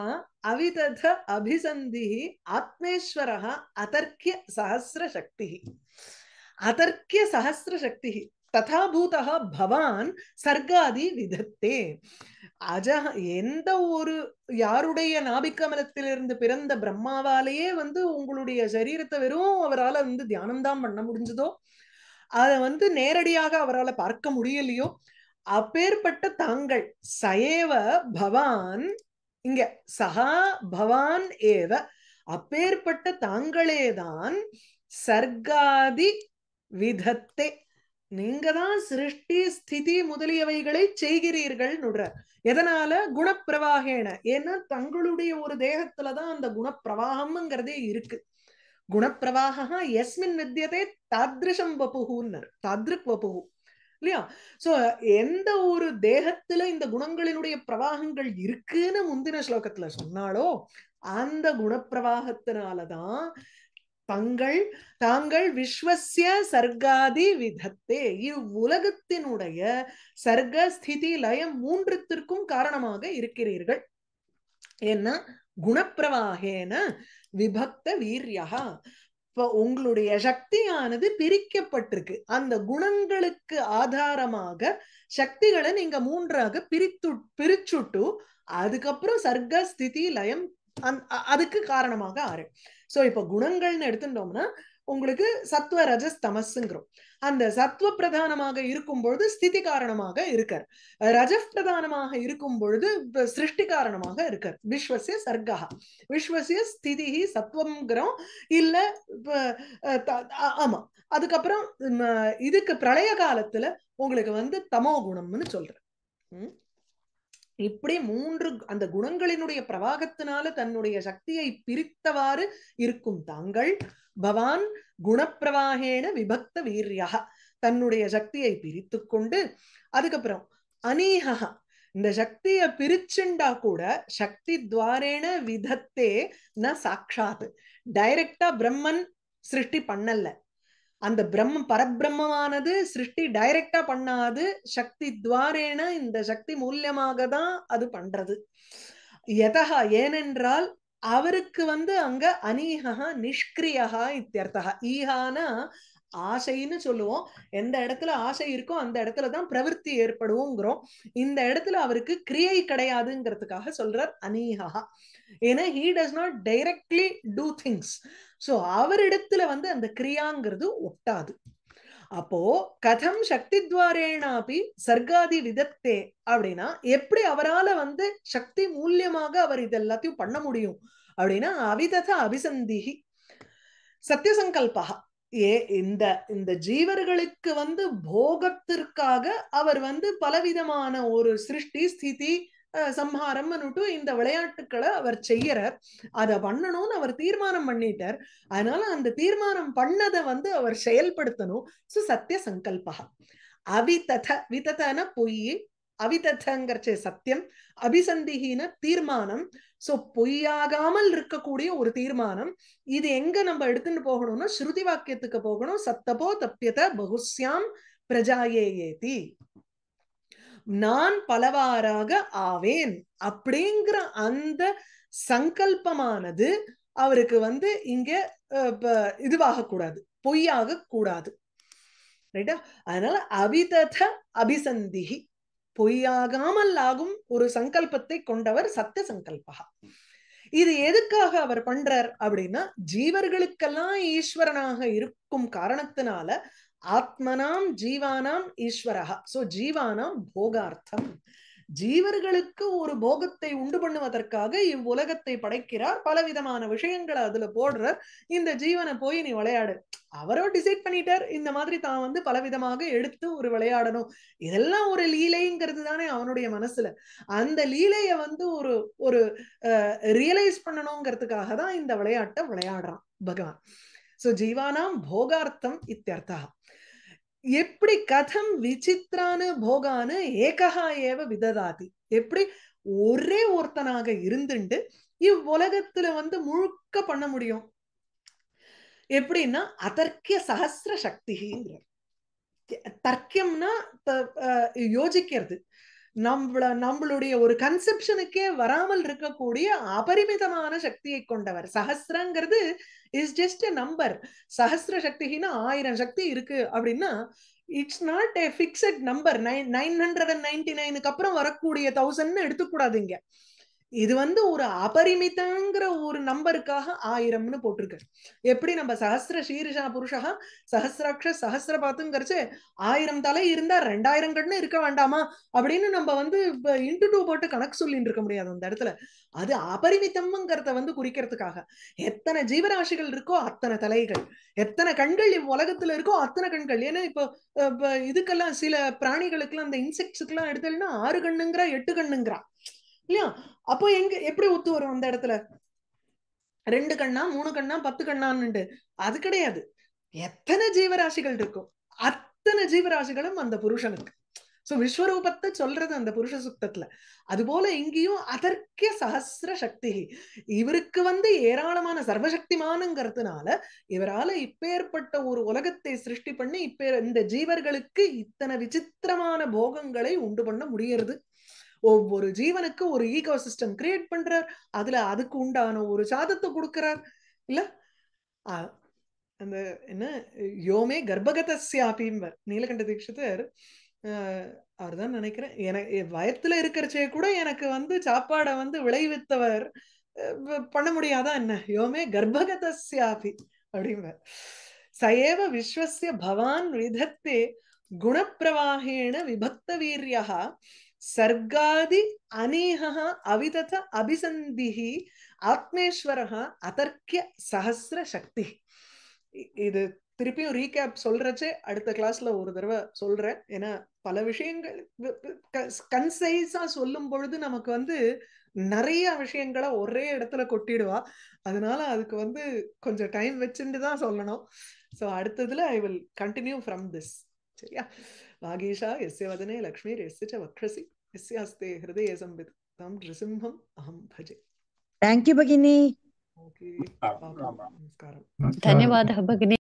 அவிதத அபிசந்திः ஆத்மேஸ்வரः அதர்க்ய சஹஸ்ர சக்திः. அதர்க்ய சஹஸ்ர சக்திः ததா பூதः பவான் சர்காதி விதத்தே. எந்த ஒரு யாருடைய நாபிக்கமலத்திலிருந்து பிறந்த பிரம்மாவாலேயே உங்களுடைய சரீரத்தை வெறும் அவரால் தியானம்தான் பண்ண முடிஞ்சதோ, அதை நேரடியாக அவரால் பார்க்க முடியலையோ, அப்பேற்பட்ட தாங்கள் சயேவ பவான், இங்க சஹா பவான் ஏவ, அப்பேற்பட்ட தாங்களேதான் சர்காதி விதத்தே, நீங்க தான் சிருஷ்டி ஸ்திதி முதலியவைகளை செய்கிறீர்கள். எதனால? குணப்பிரவாகேன. ஏன்னா தங்களுடைய ஒரு தேகத்துலதான் அந்த குணப்பிரவாகம்ங்கிறதே இருக்கு. குணப்பிரவாக எஸ்மின் வித்தியதே தாத்ருஷம் வபுகுன்னர், தாத்ருக் வபுகு இல்லையா? சோ எந்த ஒரு தேகத்துல இந்த குணங்களினுடைய பிரவாகங்கள் இருக்குன்னு முந்தின ஸ்லோகத்துல சொன்னாலோ அந்த குணப்பிரவாகத்தினாலதான் தாங்கள் விஸ்வஸ்ய சர்காதி விதத்தே, இவ்வுலகத்தினுடைய சர்க்க ஸ்திதி லயம் மூன்றுத்திற்கும் காரணமாக இருக்கிறீர்கள். ஏன்னா குணப்பிரவாகேன விபக்த வீரியஹா. இப்ப உங்களுடைய சக்தியானது பிரிக்கப்பட்டிருக்கு. அந்த குணங்களுக்கு ஆதாரமாக சக்திகளை நீங்க மூன்றாக பிரிச்சுட்டு அதுக்கப்புறம் சர்க்க ஸ்திதி லயம் அதுக்கு காரணமாக ஆறு. சோ இப்ப குணங்கள்னு எடுத்துட்டோம்னா உங்களுக்கு சத்வ ரஜஸ் தமஸ்ங்கிறோம். அந்த சத்வ பிரதானமாக இருக்கும் பொழுது ஸ்திதி காரணமாக இருக்கார், ரஜஸ் பிரதானமாக இருக்கும் பொழுது சிருஷ்டி காரணமாக இருக்கார். விஸ்வசிய சர்க்கா விஸ்வசிய ஸ்திதி சத்வம்ங்கிறோம் இல்ல. ஆமா, அதுக்கப்புறம் இதுக்கு பிரளய காலத்துல உங்களுக்கு தமோ குணம்னு சொல்றேன். இப்படி மூன்று அந்த குணங்களினுடைய பிரவாகத்தினால தன்னுடைய சக்தியை பிரித்தவாறு இருக்கும் தாங்கள் பவான் குணப்பிரவாகேன விபக்த வீரியஹ, தன்னுடைய சக்தியை பிரித்து கொண்டு அதுக்கப்புறம் அனீஹா, இந்த சக்தியை பிரிச்சுண்டா கூட சக்தி துவாரேன விதத்தே ந சாட்சாத், டைரக்டா பிரம்மன் சிருஷ்டி பண்ணல. அந்த பரபிரம்மமானது சிருஷ்டி டைரக்டா பண்ணாது, சக்தி துவாரேன இந்த சக்தி மூலியமாக தான் அது பண்றது. யதஹா, ஏனென்றால் அவருக்கு அங்க அனீஹா நிஷ்கிரியஹா இத்தியர்த்தஹா. ஈஹானா ஆசைன்னு சொல்லுவோம். எந்த இடத்துல ஆசை இருக்கோ அந்த இடத்துலதான் பிரவிற்த்தி ஏற்படுவோங்கிறோம். இந்த இடத்துல அவருக்கு கிரியை கிடையாதுங்கிறதுக்காக சொல்றார் அனீஹா. ஏன்னா he does not directly do things. So அவரிடத்துல அந்த கிரியாங்கிறது ஒட்டாது. அப்போ கதம் சக்தி துவாரேனாபி சர்காதி விதத்தே அப்படின்னா எப்படி அவரால சக்தி மூலியமாக அவர் இது எல்லாத்தையும் பண்ண முடியும் அப்படின்னா அவிதத அபிசந்திகி. சத்தியசங்கல்பா. இந்த இந்த ஜீவர்களுக்கு வந்து போகத்திற்காக அவர் வந்து பலவிதமான ஒரு சிருஷ்டி ஸ்திதி சம்ஹாரம் இந்த விளையாட்டுக்களை அவர் செய்யறார். அதை பண்ணணும்னு அவர் தீர்மானம் பண்ணிட்டார். அதனால அந்த தீர்மானம் பண்ணதை வந்து அவர் செயல்படுத்தணும். சோ சத்திய சங்கல்பா. அவிதத, விததன பொய், அவிததங்கிறச்சே சத்தியம், அபிசந்திஹின தீர்மானம். சோ பொய்யாகாமல் இருக்கக்கூடிய ஒரு தீர்மானம். இது எங்க நம்ம எடுத்துட்டு போகணும்னா ஸ்ருதி வாக்கியத்துக்கு போகணும். சத்தபோ தப்பியத பகுஸ்யாம் பிரஜாயேயேதி, நான் பலவாறாக ஆவேன் அப்படிங்கிற அந்த சங்கல்பமானது அவருக்கு வந்து இங்க இதுவாக கூடாது, பொய்யாக கூடாது. ரைட்டா? அதனால அவிதத அபிசந்திஹி, பொய்யாகாமல் ஆகும் ஒரு சங்கல்பத்தை கொண்டவர் சத்திய சங்கல்பா. இது எதுக்காக அவர் பண்றார் அப்படின்னா, ஜீவர்களுக்கெல்லாம் ஈஸ்வரனாக இருக்கும் காரணத்தினால ஆத்மனாம் ஜீவானாம் ஈஸ்வரஹா. சோ ஜீவானாம் போகார்த்தம், ஜீவர்களுக்கு ஒரு போகத்தை உண்டு பண்ணுவதற்காக இவ்வுலகத்தை படைக்கிறார். பலவிதமான விஷயங்களை அதுல போடுறார். இந்த ஜீவனை போய் நீ விளையாடு, அவரோ டிசைட் பண்ணிட்டார் இந்த மாதிரி தான் வந்து பலவிதமாக எடுத்து ஒரு விளையாடணும். இதெல்லாம் ஒரு லீலைங்கிறது தானே அவனுடைய மனசுல. அந்த லீலைய வந்து ஒரு ஒரு ரியலைஸ் பண்ணணுங்கிறதுக்காக தான் இந்த விளையாட்டை விளையாடுறான் பகவான். சோ ஜீவானாம் போகார்த்தம் இத்தியர்த்தா. எப்படி கதம் விசித்ரானு போகானு ஏகஹா ஏவ விததாதி, எப்படி ஒரே ஒருத்தனாக இருந்துட்டு இவ்வுலகத்துல வந்து முழுக்க பண்ண முடியும் எப்படின்னா, அதர்க்கிய சஹஸ்ர சக்திங்கிற. தர்க்கியம்னா யோசிக்கிறது, நம்மளுடைய ஒரு கன்செப்ஷனுக்கே வராமல் இருக்கக்கூடிய அபரிமிதமான சக்தியை கொண்டவர். சஹஸ்ரங்கிறது இஸ் ஜஸ்ட் எ நம்பர். சஹஸ்ர சக்தினா 1000 சக்தி இருக்கு அப்படின்னா it's not a fixed number. 999க்கு அப்புறம் வரக்கூடிய 1000 எடுத்துக்கூடாதுங்க. இது வந்து ஒரு அபரிமிதங்கிற ஒரு நம்பருக்காக 1000ன்னு போட்டிருக்கு. எப்படி நம்ம சஹஸ்ர சீரிஷா புருஷா சஹஸ்ராட்ச சஹஸ்ரபாத்துங்கிறச்சு 1000 தலை இருந்தா 2000 கண்ணு இருக்க வேண்டாமா அப்படின்னு நம்ம வந்து இன்டு 2 போட்டு கணக்கு சொல்லிட்டு இருக்க முடியாது அந்த இடத்துல. அது அபரிமிதம்ங்கிறத வந்து குறிக்கிறதுக்காக. எத்தனை ஜீவராசிகள் இருக்கோ அத்தனை தலைகள், எத்தனை கண்கள் இவ்வுலகத்துல இருக்கோ அத்தனை கண்கள். ஏன்னா இப்போ இதுக்கெல்லாம் சில பிராணிகளுக்கெல்லாம் அந்த இன்செக்ட்ஸுக்கெல்லாம் எடுத்தோம்னா 6 கண்ணுங்கிறா 8 கண்ணுங்கிறா இல்லையா? அப்போ எங்க எப்படி ஒத்து வரும் அந்த இடத்துல? 2 கண்ணா 3 கண்ணா 10 கண்ணான்னு அது கிடையாது. எத்தனை ஜீவராசிகள் இருக்கும் அத்தனை ஜீவராசிகளும் அந்த புருஷனுக்கு. சோ விஸ்வரூபத்தை சொல்றது அந்த புருஷ சுத்தத்துல. அதுபோல இங்கேயும் அதற்கே சஹஸ்ர சக்தி. இவருக்கு வந்து ஏராளமான சர்வசக்திமானுங்கிறதுனால இவரால இப்பேற்பட்ட ஒரு உலகத்தை சிருஷ்டி பண்ணி இந்த ஜீவர்களுக்கு இத்தனை விசித்திரமான போகங்களை உண்டு பண்ண முடியறது. ஒவ்வொரு ஜீவனுக்கு ஒரு ஈகோ சிஸ்டம் கிரியேட் பண்றார். அதுல அதுக்கு உண்டான ஒரு சாதத்தை கொடுக்கிறார் இல்ல. அந்த என்ன யோமே கர்ப்பகதஸ்யாபிம்பர் நீலகண்ட தீட்சிதர் அவர்தான் நினைக்கிறேன். எனக்கு வயத்துல இருக்கிறச்சே கூட எனக்கு வந்து சாப்பாடை வந்து விளைவித்தவர் பண்ண முடியாதா என்ன? யோமே கர்ப்பகதஸ்யாபி அப்படிம்பர். சயேவ விஸ்வஸ்ய பவான் விதத்தே குணப்பிரவாகேண விபக்த வீர்யா சர்காதி அநேக அவிதத அபிசந்திஹி ஆத்மேஸ்வரஹ அதர்க்கிய சஹஸ்ர சக்தி. இது திருப்பியும் ரீகேப் சொல்றச்சே அடுத்த கிளாஸ்ல ஒரு தடவை சொல்றேன். ஏன்னா பல விஷயங்கள் கன்சைஸா சொல்லும் பொழுது நமக்கு வந்து நிறைய விஷயங்களை ஒரே இடத்துல கொட்டிடுவா. அதனால அதுக்கு வந்து கொஞ்சம் டைம் வச்சுட்டு தான் சொல்லணும். ஸோ அடுத்ததுல I will continue from this. சரியா? வாகீஷா எஸ்ய வதனே லக்ஷ்மீர் எஸ்ய ச வக்ஷசி எஸ்யாஸ்தே ஹிருதயே சம்பித் தம் நிருசிம்ஹம் அஹம் பஜே. Thank you, Bhagini. ஓகே, நமஸ்காரம். ಧನ್ಯವಾದ ಭಗಿನಿ.